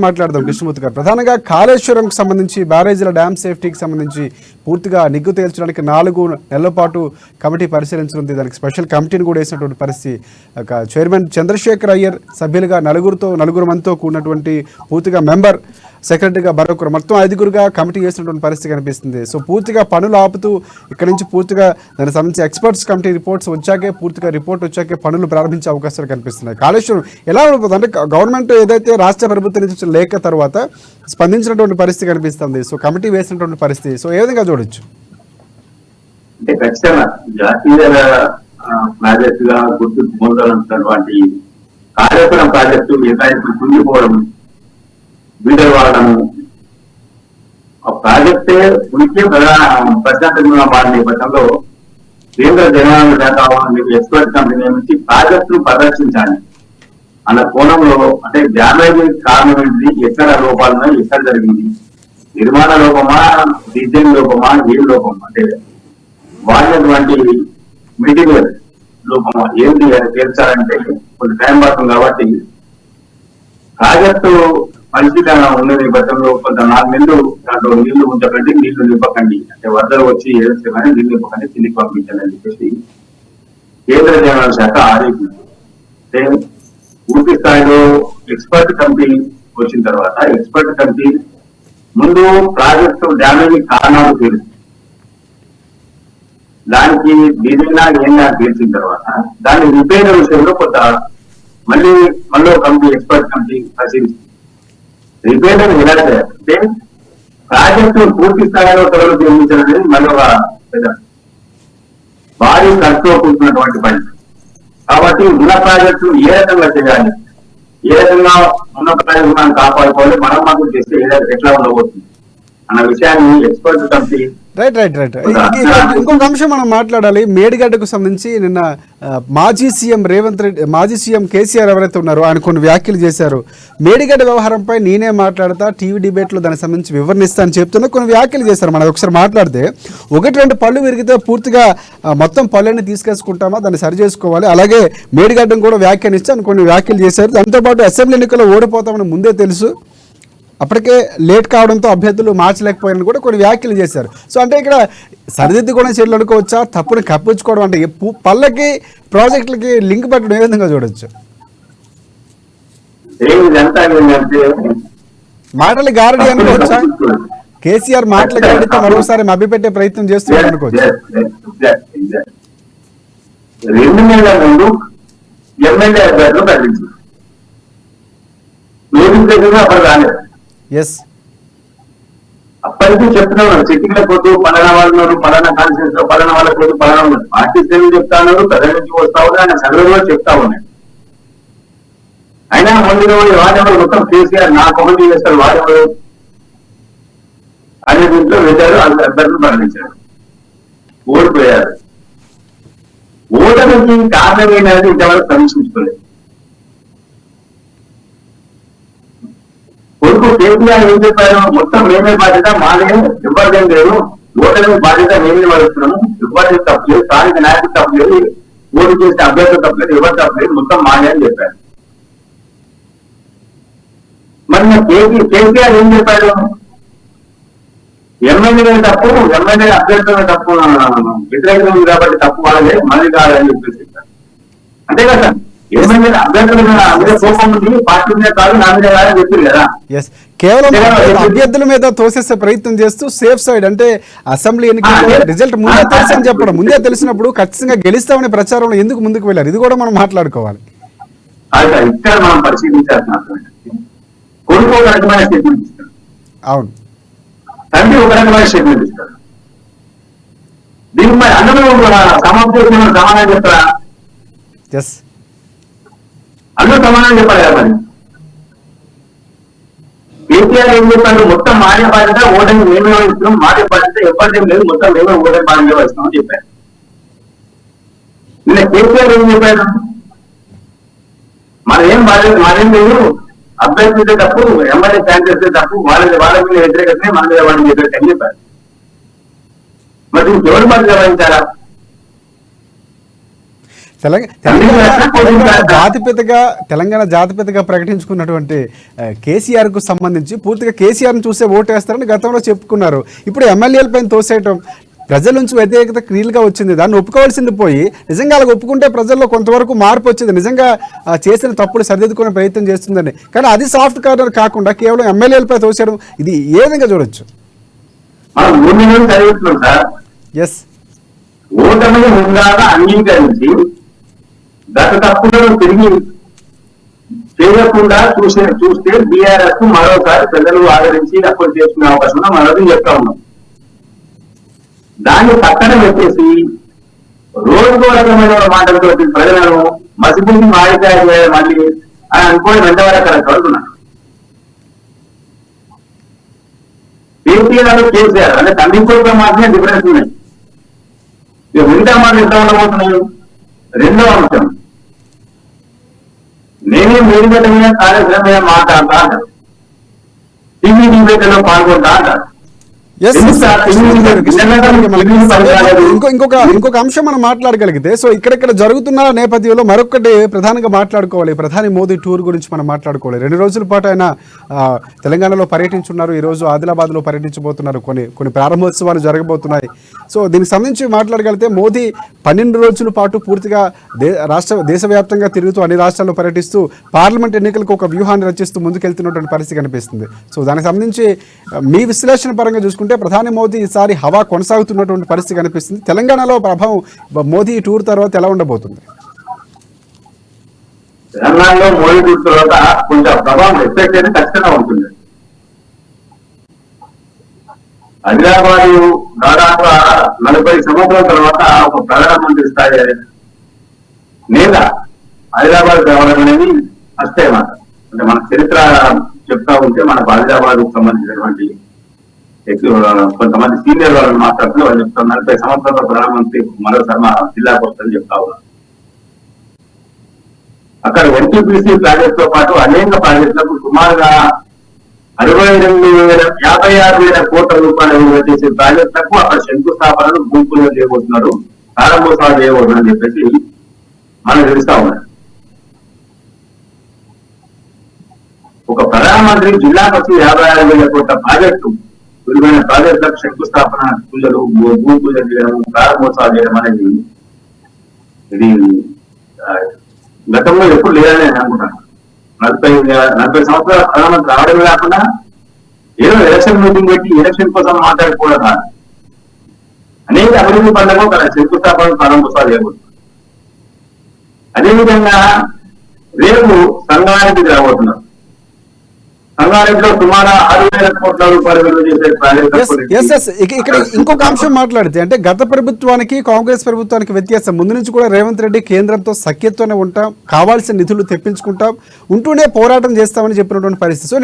మాట్లాడదాం కృష్ణమూర్తి గారు. ప్రధానంగా కాళేశ్వరంకి సంబంధించి బ్యారేజీల డ్యామ్ సేఫ్టీకి సంబంధించి పూర్తిగా నిగ్గు తేల్చడానికి 4 నెలల పాటు కమిటీ పరిశీలించనుంది. దానికి స్పెషల్ కమిటీని కూడా వేసినటువంటి పరిస్థితి. చైర్మన్ చంద్రశేఖర్ అయ్యర్ సభ్యులుగా నలుగురు మందితో కూడినటువంటి పూర్తిగా మెంబర్ సెక్రటరీగా మరొకరు, మొత్తం 5గురుగా కమిటీ వేసినటువంటి పరిస్థితి కనిపిస్తుంది. సో పూర్తిగా పనులు ఆపుతూ ఇక్కడ నుంచి పూర్తిగా దానికి సంబంధించి ఎక్స్పర్ట్స్ కమిటీ రిపోర్ట్స్ వచ్చాకే, పూర్తిగా రిపోర్ట్ వచ్చాకే పనులు ప్రారంభించే అవకాశాలు కనిపిస్తున్నాయి. కాళేశ్వరం ఎలా ఉండబోతుంది అంటే గవర్నమెంట్ ఏదైతే రాష్ట్ర ప్రభుత్వం నుంచి లేక తర్వాత స్పందించినటువంటి పరిస్థితి కనిపిస్తుంది. సో కమిటీ వేసినటువంటి పరిస్థితి, సో ఏ విధంగా చూడొచ్చు? అంటే ఖచ్చితంగా జాతీయ ప్రాజెక్ట్ గా గుర్తింపు పొందాలన్నటువంటి కాళేశ్వరం ప్రాజెక్టు ఏదైతే కుంగిపోవడం, వీడవాడము, ఆ ప్రాజెక్టే ఉనికి ప్రశాంతంగా మారిన నేపథ్యంలో కేంద్ర జనవరి శాఖ ఎక్స్పర్ట్ కంపెనీ నియమించి ప్రాజెక్టును పరిరక్షించాలి అన్న కోణంలో, అంటే డ్యామేజ్ కారణం ఏంటి, ఎక్కడ లోపాలున్నాయి, ఎక్కడ జరిగింది, నిర్మాణ లోపమా, డిజైన్ లోపమా, ఏ లోపమా, అంటే వాడినటువంటి మెటీరియల్ లోపమా ఏంటి అని తీర్చాలంటే కొంచెం టైం పడుతుంది. కాబట్టి ప్రాజెక్టు పరిశీలన ఉన్న నేపథ్యంలో కొంత 4 నెలలు దాంట్లో నీళ్లు ఉంచకండి, నీళ్లు నింపకండి, అంటే వరదలు వచ్చి ఏదైతే కానీ నీళ్లు నింపకండి, కిందికి పంపించండి అని చెప్పేసి కేంద్ర జనవరి శాఖ ఆదేశించింది. పూర్తి స్థాయిలో ఎక్స్పర్ట్ కమిటీ వచ్చిన తర్వాత ఎక్స్పర్ట్ కమిటీ ముందు ప్రాజెక్టు డ్యామేజ్ కారణాలు తెలుసు, దానికి ఏదైనా ఏంటా తెలిసిన తర్వాత దాని రిపేర్ విషయంలో కొంత మళ్ళీ కమిటీ ఎక్స్పర్ట్ కమిటీ పరిశీలిస్తుంది. రిపేర్ ఎలా చేయాలంటే ప్రాజెక్టు పూర్తి స్థాయిలో త్వరలో నిర్మించడం అనేది మళ్ళీ ఒక భారీ ఖర్చుతో కూర్చున్నటువంటి పని. కాబట్టి ఉన్న ప్రాజెక్టు ఏ రకంగా చేయాలి, ఏ రకంగా ఉన్న ప్రాజెక్టు మనం కాపాడుకోవాలి, మనం మాత్రం చేస్తే ఎట్లా ఉండబోతుంది అన్న విషయాన్ని ఎక్స్పర్ట్ కమిటీ. రైట్. ఇంకొక అంశం మనం మాట్లాడాలి. మేడిగడ్డకు సంబంధించి నిన్న మాజీ సీఎం రేవంత్ రెడ్డి, మాజీ సీఎం కేసీఆర్ ఎవరైతే ఉన్నారో ఆయన కొన్ని వ్యాఖ్యలు చేశారు. మేడిగడ్డ వ్యవహారంపై నేనే మాట్లాడతా, టీవీ డిబేట్లో దానికి సంబంధించి వివరణిస్తా అని చెప్తున్నా కొన్ని వ్యాఖ్యలు చేశారు. మనం ఒకసారి మాట్లాడితే 1-2 పళ్ళు విరిగితే పూర్తిగా మొత్తం పళ్ళని తీసుకేసుకుంటామా, దాన్ని సరి చేసుకోవాలి, అలాగే మేడిగడ్డను కూడా వ్యాఖ్యానిస్తే అని కొన్ని వ్యాఖ్యలు చేశారు. దాంతోపాటు అసెంబ్లీ ఎన్నికల్లో ఓడిపోతామని ముందే తెలుసు, అప్పటికే లేట్ కావడంతో అభ్యర్థులు మార్చలేకపోయారని కూడా కొన్ని వ్యాఖ్యలు చేశారు. సో అంటే ఇక్కడ సరిదిద్దుకోవడం చర్యలు అనుకోవచ్చా, తప్పుని కప్పించుకోవడం, అంటే పళ్ళకి ప్రాజెక్టులకి లింక్ పెట్టడం ఏ విధంగా చూడొచ్చు? మాటలు గారడి అనుకోవచ్చా? కేసీఆర్ మాటలు గారడితో మరోసారి మభ్యపెట్టే ప్రయత్నం చేస్తున్నారు అనుకోవచ్చు. 2 నెలల ముందు ఎమ్మెల్యే అభ్యర్థులు ప్రకటించారు, అప్పుడు రాలేదు. అప్పటికీ చెప్తున్నాను, సిట్టింగ్ల కొద్దు పలానా వాళ్ళు, పలానా కాన్స్టిట్యూన్స్ లో పలానా వాళ్ళ కొద్దు పలానా ఉన్నారు, పార్టీ శ్రేణులు చెప్తా ఉన్నారు, ప్రజల నుంచి వస్తా ఉన్నారు, ఆయన సర్వేలో చెప్తా ఉన్నాయి. అయినా ముందు వాడెవరు మొత్తం కేసీఆర్ నా కమిటీ చేస్తారు, వాడెవరు అనే దీంట్లో వెళ్ళారు, అభ్యర్థులు మరణించారు, ఓడిపోయారు. ఓటమికి కారణం ఏంటనేది ఇంతవరకు సమీక్షించుకోలేదు. కొడుకు కేసీఆర్ ఏం చెప్పారు, మొత్తం మేమే బాధ్యత, మాదే ఎవరిదేం లేదు, ఓటమి బాధ్యత మేమే వహిస్తున్నాము, ఎవరి తప్పలేదు, స్థానిక నాయకుడు తప్పలేదు, ఓటు చేసే అభ్యర్థులు తప్పలేదు, ఎవరు తప్పలేదు, మొత్తం మాదే అని చెప్పారు. మరి కేసీఆర్ ఏం చెప్పాడు, ఎమ్మెల్యే తప్పు, ఎమ్మెల్యే అభ్యర్థుల తప్పు, వ్యతిరేకత ఉంది కాబట్టి తప్పు వాళ్ళే, మనది కాదని చెప్పేసి చెప్పారు. అంతే కదా, ఎమ్మెల్యే అభ్యర్థుల మీద కోపం ఉంది, పార్టీ మీద కాదు, నా మీద కాదని చెప్పారు కదా. కేవలం అభ్యర్థుల మీద తోసేసే ప్రయత్నం చేస్తూ సేఫ్ సైడ్, అంటే అసెంబ్లీ ఎన్నికల రిజల్ట్ ముందే తెలుసని చెప్పడం, ముందే తెలిసినప్పుడు ఖచ్చితంగా గెలుస్తామనే ప్రచారంలో ఎందుకు ముందుకు వెళ్ళారు, ఇది కూడా మనం మాట్లాడుకోవాలి. ఇక్కడ మనం పరిశీలించాల్సిన కొడుకు ఒక రకమైన స్టేట్మెంట్ ఇస్తాడు, అవును, తండ్రి ఒక రకమైన స్టేట్మెంట్ ఇస్తాడు. దీనిపై అందరూ సమాధానం చెప్తారా? అందరూ సమాధానం చెప్పాలి కదా. మరి కేసీఆర్ ఏం చెప్పాడు, మొత్తం మాడే బాధ్యత, ఓటమి మేమే వహిస్తున్నాం, మాడే బాధ్యత ఎవరిదేం లేదు, మొత్తం మేమే ఓటమి బాధ్యత వహిస్తున్నాం అని చెప్పారు. నిన్న కేసీఆర్ ఏం చెప్పాడు, మనదేం బాధ్యత, మాదేం లేదు, అభ్యర్థిస్తే తప్పు, ఎమ్మెల్యే ఫ్యాన్ చేస్తే తప్పు, వాళ్ళ మీద వ్యతిరేకతనే మన మీద వాళ్ళని చెప్పేసి అని చెప్పారు. మరి ఎవరు బాధ్యత వహించారా? తెలంగాణ జాతిపితగా ప్రకటించుకున్నటువంటి కేసీఆర్ కు సంబంధించి పూర్తిగా కేసీఆర్ ను చూసే ఓటేస్తారని గతంలో చెప్పుకున్నారు. ఇప్పుడు ఎమ్మెల్యేల పైన తోసేయటం, ప్రజల నుంచి వ్యతిరేకత క్లియర్గా వచ్చింది, దాన్ని ఒప్పుకోవాల్సింది పోయి నిజంగా అలా ఒప్పుకుంటే ప్రజల్లో కొంతవరకు మార్పు వచ్చింది, నిజంగా చేసిన తప్పులు సరిదిద్దుకునే ప్రయత్నం చేస్తుందని. కానీ అది సాఫ్ట్ కార్నర్ కాకుండా కేవలం ఎమ్మెల్యేలపై తోసేయడం, ఇది ఏ విధంగా చూడొచ్చు? ఎస్, ఓటమిని ముందాగా అంగీకరించి గత తప్పులను తిరిగి చేయకుండా చూస్తే బీఆర్ఎస్ మరోసారి ప్రజలు ఆదరించి అప్పుడు చేసుకునే అవకాశం మనది చెప్తా ఉన్నాం. దాన్ని పక్కన పెట్టేసి రోజుకో రకమైన మాటలతో ప్రజలను మసిపూసి మాడికాయ మళ్ళీ అని అనుకోని వెంటనే అక్కడ చదువుతున్నాను. కేసీఆర్ కేసీఆర్ అంటే తండ్రి కొడుకు మాత్రమే డిఫరెన్స్ ఉన్నాయి. ఇక మిగతా మాట ఎంత ఉండబోతున్నాయి? రెండో అంశం, నేనే వేదికల మీద కార్యక్రమం మీద మాట్లాడతా అంటారు, టీవీ డిబేట్లో పాల్గొంటా అంటారు. ఇంకొక అంశం మనం మాట్లాడగలిగితే, సో ఇక్కడెక్కడ జరుగుతున్న నేపథ్యంలో మరొకటి ప్రధానంగా మాట్లాడుకోవాలి. ప్రధాని మోదీ టూర్ గురించి మనం మాట్లాడుకోవాలి. 2 రోజుల పాటు ఆయన తెలంగాణలో పర్యటించున్నారు, ఈరోజు ఆదిలాబాద్లో పర్యటించబోతున్నారు, కొన్ని ప్రారంభోత్సవాలు జరగబోతున్నాయి. సో దీనికి సంబంధించి మాట్లాడగలిగితే మోదీ 12 రోజుల పాటు పూర్తిగా దేశవ్యాప్తంగా తిరుగుతూ అన్ని రాష్ట్రాల్లో పర్యటిస్తూ పార్లమెంట్ ఎన్నికలకు ఒక వ్యూహాన్ని రచిస్తూ ముందుకెళ్తున్నటువంటి పరిస్థితి కనిపిస్తుంది. సో దానికి సంబంధించి మీ విశ్లేషణ పరంగా చూసుకుంటే ప్రధాని మోదీ ఈసారి హవా కొనసాగుతున్నటువంటి పరిస్థితి కనిపిస్తుంది. తెలంగాణలో ప్రభావం మోదీ టూర్ తర్వాత ఎలా ఉండబోతుంది? తెలంగాణలో మోదీ టూర్ తర్వాత కొంచెం ప్రభావం ఎఫెక్ట్ అయితే ఖచ్చితంగా ఉంటుంది. హైదరాబాద్ దాదాపు 40 సంవత్సరాల తర్వాత ఒక ప్రధానమంత్రి స్థాయి నేత హైదరాబాద్ రావడం అనేది ఫస్ట్ మాట. అంటే మన చరిత్ర చెప్తా ఉంటే మనకు హైదరాబాద్ సంబంధించినటువంటి కొంతమంది సీనియర్ వాళ్ళని మాట్లాడుతూ వాళ్ళు చెప్తారు 40 సంవత్సరాల ప్రధానమంత్రి మరోసారి మా జిల్లాకు వస్తుందని చెప్తా ఉన్నారు. అక్కడ ఎన్టీపీసీ ప్రాజెక్ట్ తో పాటు అనేక ప్రాజెక్టులకు సుమారుగా 56,000 కోట్ల రూపాయలు చేసే ప్రాజెక్టులకు అక్కడ శంకుస్థాపనలు భూములు చేయబోతున్నారు, ప్రారంభోత్సవాలు చేయబోతున్నారు అని చెప్పేసి మనకు తెలుస్తా ఉన్నారు. ఒక ప్రధానమంత్రి జిల్లాకు వచ్చి 56,000 కోట్ల ప్రాజెక్టు విలువైన ప్రాజెక్టులకు శంకుస్థాపన పూజలు, భూ పూజ చేయడం, ప్రారంభోత్సవాలు చేయడం అనేది ఇది గతంలో ఎప్పుడు లేదని నేను అనుకుంటాను. 40 సంవత్సరాల ప్రధానమంత్రి రావడమే కాకుండా ఏదో ఎలక్షన్ మీటింగ్ పెట్టి ఎలక్షన్ కోసం మాట్లాడుకోవడం కాదు, అనేక అభివృద్ధి పనులకు అక్కడ శంకుస్థాపన ప్రారంభోత్సవాలు చేయబోతున్నారు. అదేవిధంగా రేపు సంగారెడ్డికి రాబోతున్నారు. సంగారెడ్డిలో సుమారు 6,000 కోట్ల రూపాయలు విలువ చేసే ప్రాజెక్టు. ఇక్కడ ఇంకొక అంశం మాట్లాడితే, అంటే గత ప్రభుత్వానికి కాంగ్రెస్ ప్రభుత్వానికి వ్యత్యాసం, ముందు నుంచి కూడా రేవంత్ రెడ్డి కేంద్రంతో సఖ్యతతోనే ఉంటాం, కావాల్సిన నిధులు తెప్పించుకుంటాం, ఉంటూనే పోరాటం చేస్తామని చెప్పినటువంటి పరిస్థితి. సో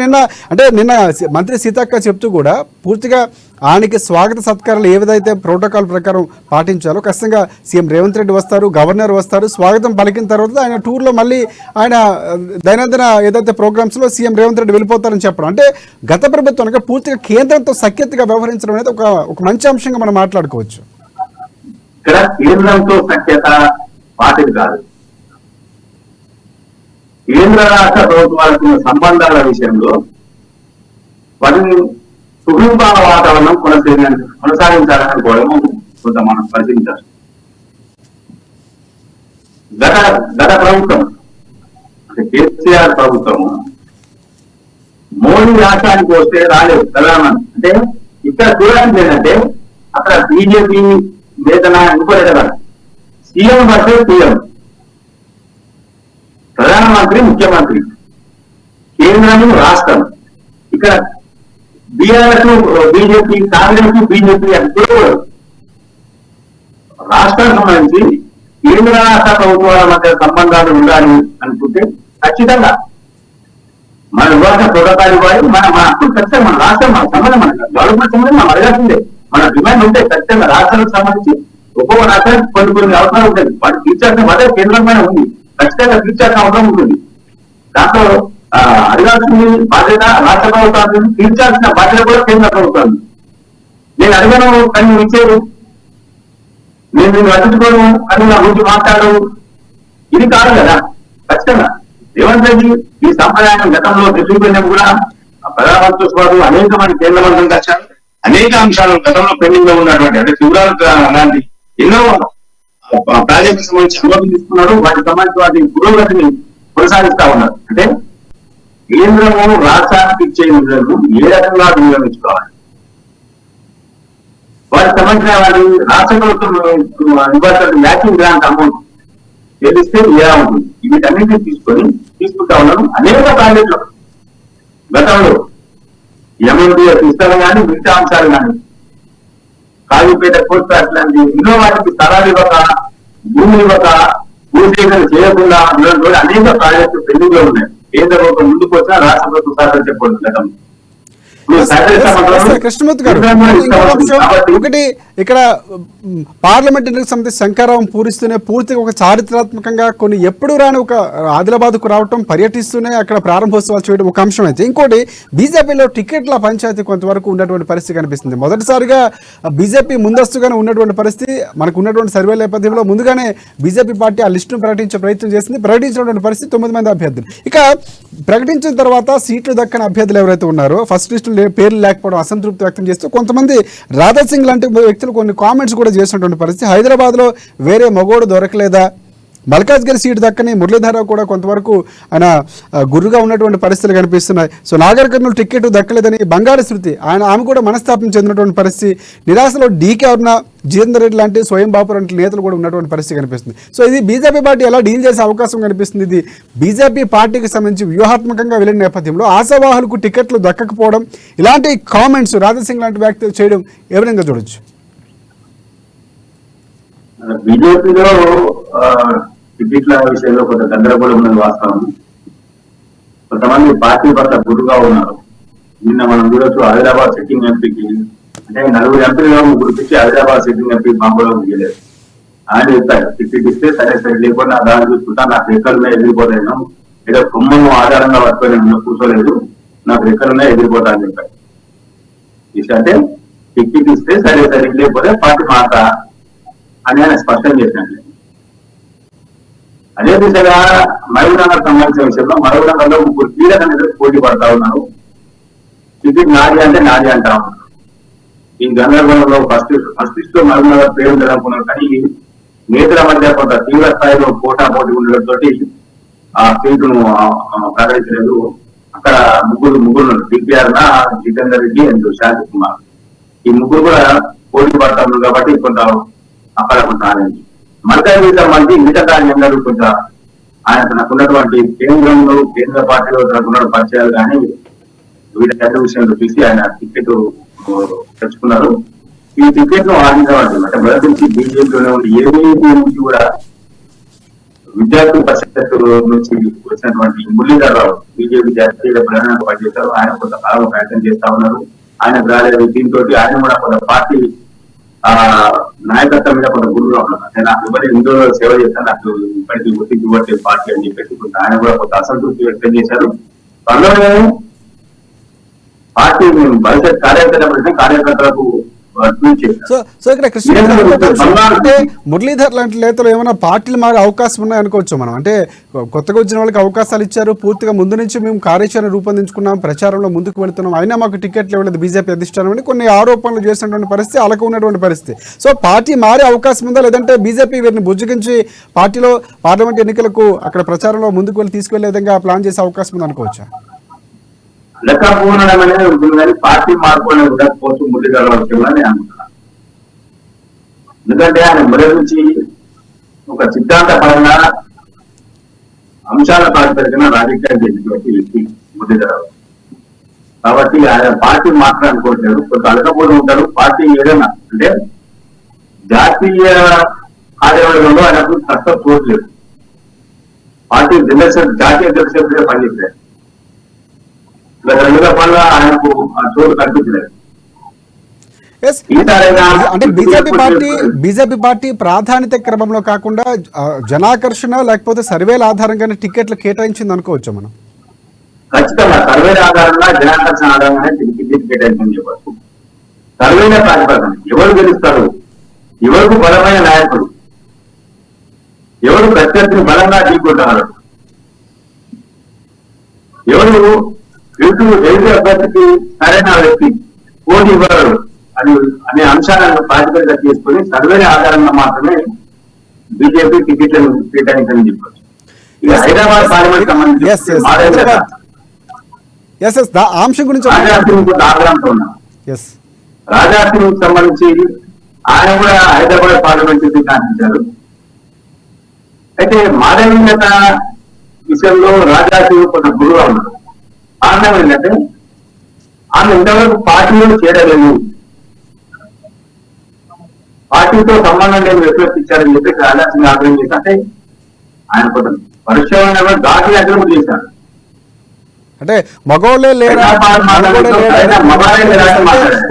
నిన్న మంత్రి సీతక్క చెప్తూ కూడా పూర్తిగా ఆయనకి స్వాగత సత్కారాలు ఏదైతే ప్రోటోకాల్ ప్రకారం పాటించాలో ఖచ్చితంగా సీఎం రేవంత్ రెడ్డి వస్తారు, గవర్నర్ వస్తారు, స్వాగతం పలికిన తర్వాత ఆయన టూర్లో మళ్ళీ ఆయన దైనందిన ఏదైతే ప్రోగ్రామ్స్లో సీఎం రేవంత్ రెడ్డి వెళ్ళిపోతారని చెప్పడం, అంటే గత ప్రభుత్వానికి పూర్తిగా కేంద్రంతో సఖ్యతగా వ్యవహరించడం అనేది ఒక మంచి అంశంగా మనం మాట్లాడుకోవచ్చు. ఇక్కడ కేంద్రంతో సఖ్యత పార్టీది కాదు, కేంద్ర రాష్ట్ర ప్రభుత్వాలకు సంబంధాల విషయంలో వాటిని సుగంభ వాతావరణం కొనసాగించాలని కూడా కొంత మనం పరిశీలించాలి. గత ప్రభుత్వం అంటే కేసీఆర్ ప్రభుత్వం మోడీ రాష్ట్రానికి వస్తే రాలేదు ప్రధానమంత్రి. అంటే ఇక్కడ చూడాల్సింది ఏంటంటే అక్కడ బీజేపీ వేతన ఇంకోటి కదా, సీఎం వర్సెస్ సీఎం, ప్రధానమంత్రి ముఖ్యమంత్రి, కేంద్రం రాష్ట్రం. ఇక్కడ బీఆర్ఎస్ బీజేపీ, కాంగ్రెస్ బీజేపీ అంటే రాష్ట్రానికి సంబంధించి కేంద్ర రాష్ట్ర ప్రభుత్వాల మధ్య సంబంధాలు ఉండాలి అనుకుంటే ఖచ్చితంగా మన వివాహ ప్రోటోకాల్ ఇవ్వాలి. మన అప్పుడు ఖచ్చితంగా మన రాష్ట్రం, మన సంబంధం, మన డెవలప్మెంట్ సంబంధం మనం అడగాల్సిందే. మన డిమాండ్ ఉంటే ఖచ్చితంగా రాష్ట్రాలకు సంబంధించి ఒక్కొక్క రాష్ట్రానికి కొన్ని అవసరాలు ఉంటుంది, వాటి తీర్చాల్సిన బాధ్యత కేంద్రం పైన ఉంది, ఖచ్చితంగా తీర్చాల్సిన అవసరం ఉంటుంది. దాంట్లో అడగాల్సింది బాధ్యత రాష్ట్ర ప్రభుత్వాన్ని, తీర్చాల్సిన బాధ్యత కూడా కేంద్ర ప్రభుత్వాన్ని. నేను అడిగాను కానీ నువ్వు ఇచ్చేది, నేను నిన్ను రచించుకోను అని నా గురించి మాట్లాడు, ఇది కాదు కదా. ఖచ్చితంగా రేవంత్ రెడ్డి ఈ సంప్రదాయం గతంలో ఢిల్లీ వెళ్ళినప్పుడు కూడా ప్రధానమంత్రి వారు అనేక మంది కేంద్ర మంత్రులు వచ్చారు, అనేక అంశాలు గతంలో పెండింగ్ లో ఉన్నటువంటి అంటే శివరాలు అలాంటి ఎన్నో ప్రాజెక్టు సంబంధించి అనుమతులు తీసుకున్నారు. వాటికి సంబంధించి వాటి పురోగతిని కొనసాగిస్తా ఉన్నారు. అంటే కేంద్రము రాష్ట్రానికి ఇచ్చే నిధులను ఏ రకంగా వినియోగించుకోవాలి, వాటికి సంబంధించిన వాటి రాష్ట్ర ప్రభుత్వం ఇవ్వాల్సిన మ్యాచింగ్ గ్రాంట్ అమౌంట్ తెలిస్తే ఎలా ఉంటుంది, వీటన్నింటినీ తీసుకుంటా ఉన్నాను. అనేక ప్రాజెక్టులు గతంలో ఎంఎండిఎస్ ఇస్తాను కానీ మిగతా అంశాలు కానీ కాజీపేట కోర్టు అట్లాంటి ఎన్నో వాటికి స్థలాలు ఇవ్వక, భూములు ఇవ్వక, భూసేకరణ చేయకుండా ఉన్నటువంటి అనేక ప్రాజెక్టులు పెండింగ్ లో ఉన్నాయి. కేంద్ర ప్రభుత్వం ముందుకు వచ్చినా రాష్ట్ర ప్రభుత్వం సహకరించకపోతుంది చెప్పండి గతంలో. కృష్ణమూర్తి గారు, ఒకటి ఇక్కడ పార్లమెంట్ ఎన్నికల సమితి శంకరావం పూరిస్తూనే పూర్తిగా ఒక చారిత్రాత్మకంగా కొన్ని ఎప్పుడు రాని ఒక ఆదిలాబాద్కు రావటం, పర్యటిస్తూనే అక్కడ ప్రారంభోత్సవాలు చేయడం ఒక అంశం అయితే, ఇంకోటి బీజేపీలో టికెట్ల పంచాయతీ కొంతవరకు ఉన్నటువంటి పరిస్థితి కనిపిస్తుంది. మొదటిసారిగా బీజేపీ ముందస్తుగానే ఉన్నటువంటి పరిస్థితి మనకు ఉన్నటువంటి సర్వే నేపథ్యంలో ముందుగానే బీజేపీ పార్టీ ఆ లిస్టును ప్రకటించే ప్రయత్నం చేసింది. ప్రకటించినటువంటి పరిస్థితి 9 మంది అభ్యర్థులు. ఇక ప్రకటించిన తర్వాత సీట్లు దక్కని అభ్యర్థులు ఎవరైతే ఉన్నారో ఫస్ట్ లిస్టు పేర్లు లేకపోవడం అసంతృప్తి వ్యక్తం చేస్తూ కొంతమంది రాధా సింగ్ లాంటి వ్యక్తులు కొన్ని కామెంట్స్ కూడా చేసినటువంటి పరిస్థితి. హైదరాబాద్లో వేరే మగోడు దొరకలేదా, మల్కాజ్గిరి సీటు దక్కని మురళీధరరావు కూడా కొంతవరకు ఆయన గురుగా ఉన్నటువంటి పరిస్థితులు కనిపిస్తున్నాయి. సో నాగర్ కర్నూలు టికెట్ దక్కలేదని బంగారు శృతి ఆమె కూడా మనస్తాపం చెందినటువంటి పరిస్థితి. నిరాశలో డీకే అరుణ, జితేందర్ రెడ్డి లాంటి స్వయం బాపు లాంటి నేతలు కూడా ఉన్నటువంటి పరిస్థితి కనిపిస్తుంది. సో ఇది బీజేపీ పార్టీ ఎలా డీల్ చేసే అవకాశం కనిపిస్తుంది. ఇది బీజేపీ పార్టీకి సంబంధించి వ్యూహాత్మకంగా వెళ్ళిన నేపథ్యంలో ఆశావాహులకు టికెట్లు దక్కకపోవడం, ఇలాంటి కామెంట్స్ రాజాసింగ్ లాంటి వ్యక్తులు చేయడం ఏ విధంగా చూడొచ్చు? బీజేపీలో టికెట్ల విషయంలో కొంత గందరగోళం ఉన్నది వాస్తవం. కొంతమంది పార్టీ పట్ల గురుగా ఉన్నారు. నిన్న మనం చూడొచ్చు హైదరాబాద్ సిట్టింగ్ ఎంపీకి అంటే 4 ఎంపీలు 3 పిచ్చి హైదరాబాద్ సిట్టింగ్ ఎంపీ మామూలుగా చేయలేదు. ఆయన చెప్తారు టికెట్ ఇస్తే సరే లేకుండా దాన్ని చూసుకుంటా నాకు ఎక్కడున్నా ఎదిరిపోతాను, ఏదో కుమ్మం ఆధారంగా పట్టుకొని కూర్చోలేదు, నాకు ఎక్కడున్నా ఎదిరిపోతా అని చెప్పారు. అంటే టికెట్ ఇస్తే సరే లేకపోతే పార్టీ మాట అని ఆయన స్పష్టం చేసినట్లే. అదే దిశగా మహబూబ్నగర్ సంబంధించిన విషయంలో మహబూబ్నగర్ లో 3 కీలక నేతలు పోటీ పడతా ఉన్నారు. టికెట్ నాది అంటే నాది అంటా ఉన్నారు. ఈ గందరగోళంలో ఫస్ట్ లిస్ట్ లో మహబూబ్నగర్ పేరు జరుపుకున్నారు. కానీ నేతల మధ్య కొంత తీవ్ర స్థాయిలో పోటీ ఉండడంతో ఆ సీటును ప్రకటించలేదు. అక్కడ ముగ్గురు డిపిఆర్ జితేందర్ రెడ్డి అండ్ శాంతి కుమార్, ఈ ముగ్గురు కూడా పోటీ పడతా ఉన్నారు. కాబట్టి కొంత అక్కడ కొంత ఆనంది మల్కాజ్గిరి సంబంధించి మిగతా కార్యంలో కొంత ఆయన తనకున్నటువంటి కేంద్ర పార్టీలో తనకున్న పరిచయాలు కానీ వీటి విషయంలో చూసి ఆయన టికెట్ తెచ్చుకున్నారు. ఈ టికెట్ ను ఆడించబడుతుంది. అంటే మొదటి నుంచి బీజేపీలోనే ఉండి ఏబీపీ నుంచి కూడా విద్యార్థి పరిషత్ నుంచి వచ్చినటువంటి మురళీధరరావు బీజేపీ జాతీయ ప్రధానంగా పనిచేస్తారు. ఆయన కొంత కాలం ప్రయత్నం చేస్తా ఉన్నారు. ఆయనకు రాలేదు. దీంతో ఆయన కూడా కొంత పార్టీ నాయకత్వం మీద కొంత గురువుగా ఉన్నారు. అంటే నాకు ఇవ్వని ఇందులో సేవ చేస్తాను, నాకు ఇప్పటికీ గుర్తింపు ఇవ్వట్లే పార్టీ అని చెప్పేసి కొంత ఆయన కూడా కొంత అసంతృప్తి వ్యక్తం చేశారు. త్వరలోనే పార్టీ భవిష్యత్ కార్యకర్తలకు సో ఇక్కడ కృష్ణ అంటే మురళీధర్ లాంటి నేతలు ఏమైనా పార్టీలు మారే అవకాశం ఉన్నాయి అనుకోవచ్చు మనం. అంటే కొత్తగా వచ్చిన వాళ్ళకి అవకాశాలు ఇచ్చారు. పూర్తిగా ముందు నుంచి మేము కార్యాచరణ రూపొందించుకున్నాం, ప్రచారంలో ముందుకు వెళుతున్నాం, అయినా మాకు టికెట్లు ఇవ్వలేదు బీజేపీ అధిష్టానం అని కొన్ని ఆరోపణలు చేసినటువంటి పరిస్థితి, అలకు ఉన్నటువంటి పరిస్థితి. సో పార్టీ మారే అవకాశం ఉందా, లేదంటే బీజేపీ వీరిని బుజ్జగించి పార్టీలో పార్లమెంట్ ఎన్నికలకు అక్కడ ప్రచారంలో ముందుకు వెళ్ళి తీసుకెళ్లే విధంగా ప్లాన్ చేసే అవకాశం ఉంది అనుకోవచ్చా? లెక్క పూర్ణం అనేది ఉంటుంది కానీ పార్టీ మార్పు అనేది ఉండకపోవచ్చు మురళీధర విషయంలో నేను అనుకుంటున్నాను. ఎందుకంటే ఆయన మొదటి నుంచి ఒక సిద్ధాంతపరంగా అంశాల ప్రాతిపదికన రాజకీయాలు చేసినటువంటి వ్యక్తి మురళీధర. కాబట్టి ఆయన పార్టీ మాట్లాడుకోవట్లేదు, కొంత అలకపోవడం ఉంటారు. పార్టీ ఏదైనా అంటే జాతీయ కార్యవర్గంలో ఆయనకు తక్కువ చూడలేదు. పార్టీ జాతీయ అధ్యక్షుడిగా పనిచేశారు. గత 2 దఫాల్లో ఆయనకు ఆ చోటు కనిపించలేదు. అంటే బీజేపీ పార్టీ ప్రాధాన్యత క్రమంలో కాకుండా జనాకర్షణ లేకపోతే సర్వేల ఆధారంగానే టికెట్లు కేటాయించింది అనుకోవచ్చు మనం. ఖచ్చితంగా సర్వేల ఆధారంగా జనాకర్షణ ఆధారంగానే టికెట్ కేటాయించని చెప్పచ్చు. సర్వేల ప్రాతిపదికన ఎవరు గెలుస్తారు, ఎవరికి బలమైన నాయకుడు, ఎవరు ప్రత్యర్థిని బలంగా ఢీకొంటున్నారు, ఎవరు ఎదుటి అభ్యర్థికి సరైన వ్యక్తి పోటీ ఇవ్వరు, అని అనే అంశాలను ప్రాతిపదిక తీసుకుని సర్వేల ఆధారంగా మాత్రమే బీజేపీ టికెట్లను కేటాయించని చెప్పొచ్చు. ఇక హైదరాబాద్ పార్లమెంట్ సంబంధించి ఆ అంశం గురించి రాజాసింగ్ ఆగ్రహంతో ఉన్నాం. రాజాసింగ్ సంబంధించి ఆయన కూడా హైదరాబాద్ పార్లమెంట్ కాంక్షించారు. అయితే మాధవీయత విషయంలో రాజాసింగ్ కొంత గురువుగా ఉన్నారు. కారణం ఏంటంటే ఆమె ఇంతవరకు పార్టీలో చేరలేదు, పార్టీతో సంబంధం లేని వ్యతిరేకించారని చెప్పి రాజాసింగ్ ఆగ్రహం చేశారు. అంటే ఆయన కొంత పరుషమైన ఘాటి అగ్రహం చేశారు. అంటే మగోళ్ళే లేరా,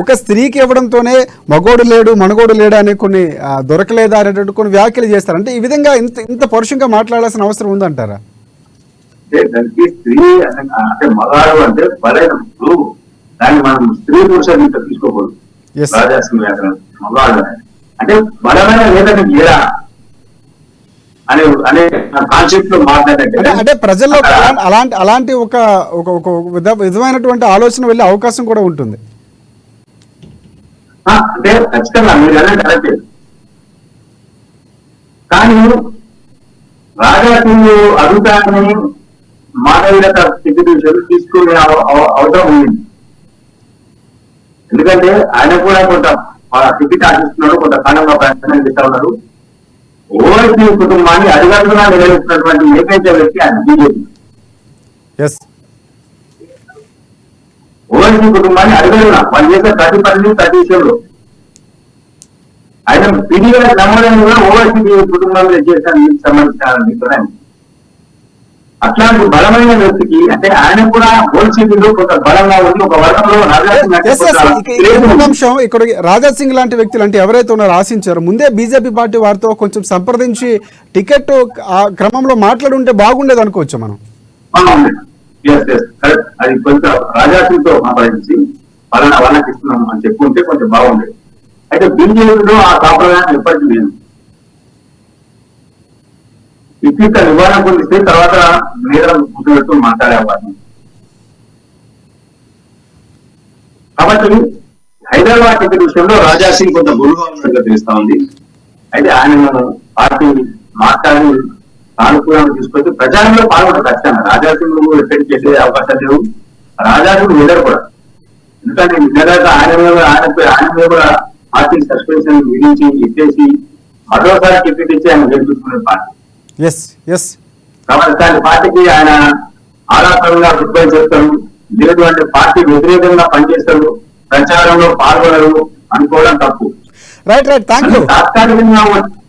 ఒక స్త్రీకి ఇవ్వడంతోనే మగోడు లేడు మనగోడు లేడు అనే కొన్ని దొరకలేదా అనేటువంటి కొన్ని వ్యాఖ్యలు చేస్తారు. అంటే ఈ విధంగా ఇంత పరుషంగా మాట్లాడాల్సిన అవసరం ఉందంటారా? దానికి స్త్రీ అంటే మగాడు అంటే బలైన దాన్ని మనం స్త్రీ పురుషులు తీసుకోకూడదు. రాజాసింగ్ వ్యాకరణ మగాడు అంటే బలమైన లేదని లేరా అనే కాన్సెప్ట్ లో మాట్లాడే అంటే ప్రజల్లో అలాంటి ఒక విధమైనటువంటి ఆలోచన వెళ్ళే అవకాశం కూడా ఉంటుంది. అంటే ఖచ్చితంగా మీరు అనేది కరెక్టే. కానీ రాజాసింగ్ అభిప్రాయాన్ని మానవీయత టికెట్ విషయాలు తీసుకునే అవసరం ఉంది. ఎందుకంటే ఆయన కూడా కొంత టికెట్ ఆశిస్తున్నాడు, కొంత కాలంగా ప్రయత్నం చేస్తా ఉన్నారు. ఓవైసీ కుటుంబాన్ని అడుగడుగునా నిర్వహిస్తున్నటువంటి ఏకైక వ్యక్తి ఆయన బీజేపీ. ఓవైసీ కుటుంబాన్ని అడుగడుగునా వాళ్ళు చేసే ప్రతి పనిని ప్రతి విషయంలో ఆయన విధిగా నమ్మడం కూడా ఓవైసీ కుటుంబంలో చేసిన సంబంధించిన అభిప్రాయం. అట్లాంటి బలమైన వ్యక్తికి అంటే ఆయన కూడా ఓల్సీపీలో కొంత బలంగా ఉంది. ఒక వర్గంలో అంశం ఇక్కడ రాజా సింగ్ లాంటి వ్యక్తులు అంటే ఎవరైతే ఉన్నారో ఆశించారో ముందే బీజేపీ పార్టీ వారితో కొంచెం సంప్రదించి టికెట్ ఆ క్రమంలో మాట్లాడుంటే బాగుండేది అనుకోవచ్చు మనం. అది కొంచెం రాజాసింగ్ తో సంప్రదించి పలానా వాళ్ళకి ఇస్తున్నాం అని చెప్పుకుంటే కొంచెం బాగుండేది. అయితే బీజేపీలో ఆ సాంప్రదాయం ఎప్పటికీ లేదు. ఇప్పటిక నివారణ పొందిస్తే తర్వాత నేరం గుర్తుపెట్టుకుని మాట్లాడే అవకాశం. కాబట్టి హైదరాబాద్ టికెట్ విషయంలో రాజాసింగ్ కొంత గురువుగా ఉన్నట్టుగా తెలుస్తా ఉంది. అయితే ఆయన పార్టీ మాట్లాడి సానుకూలంగా తీసుకొచ్చి ప్రచారంలో పాల్గొంటారు ఖచ్చితంగా. రాజాసింగ్ ఎఫెక్ట్ చేసే అవకాశాలు లేవు. రాజాసింగ్ లీడర్ కూడా, ఎందుకంటే ఆయన మీద కూడా పార్టీ సస్పెన్షన్ విధించి ఎత్తేసి మరోసారి టికెట్ ఇచ్చి ఆయన గెలిపించుకునే పార్టీ. కాబట్టి పార్టీకి ఆయన ఆరాధనగా ప్రిపేర్ చేస్తారు, లేదు అంటే పార్టీ వ్యతిరేకంగా పనిచేస్తారు, ప్రచారంలో పాల్గొనరు అనుకోవడం తప్పు.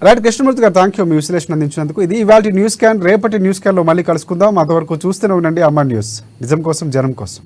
రైట్ కృష్ణమూర్తి గారు, థ్యాంక్ యూ మీ విశ్లేషణ అందించినందుకు. ఇది ఇవాళ న్యూస్ క్యాన్. రేపటి న్యూస్ క్యాన్ లో మళ్ళీ కలుసుకుందాం. అంతవరకు చూస్తూనే ఉండండి అమ్మా న్యూస్, నిజం కోసం జనం కోసం.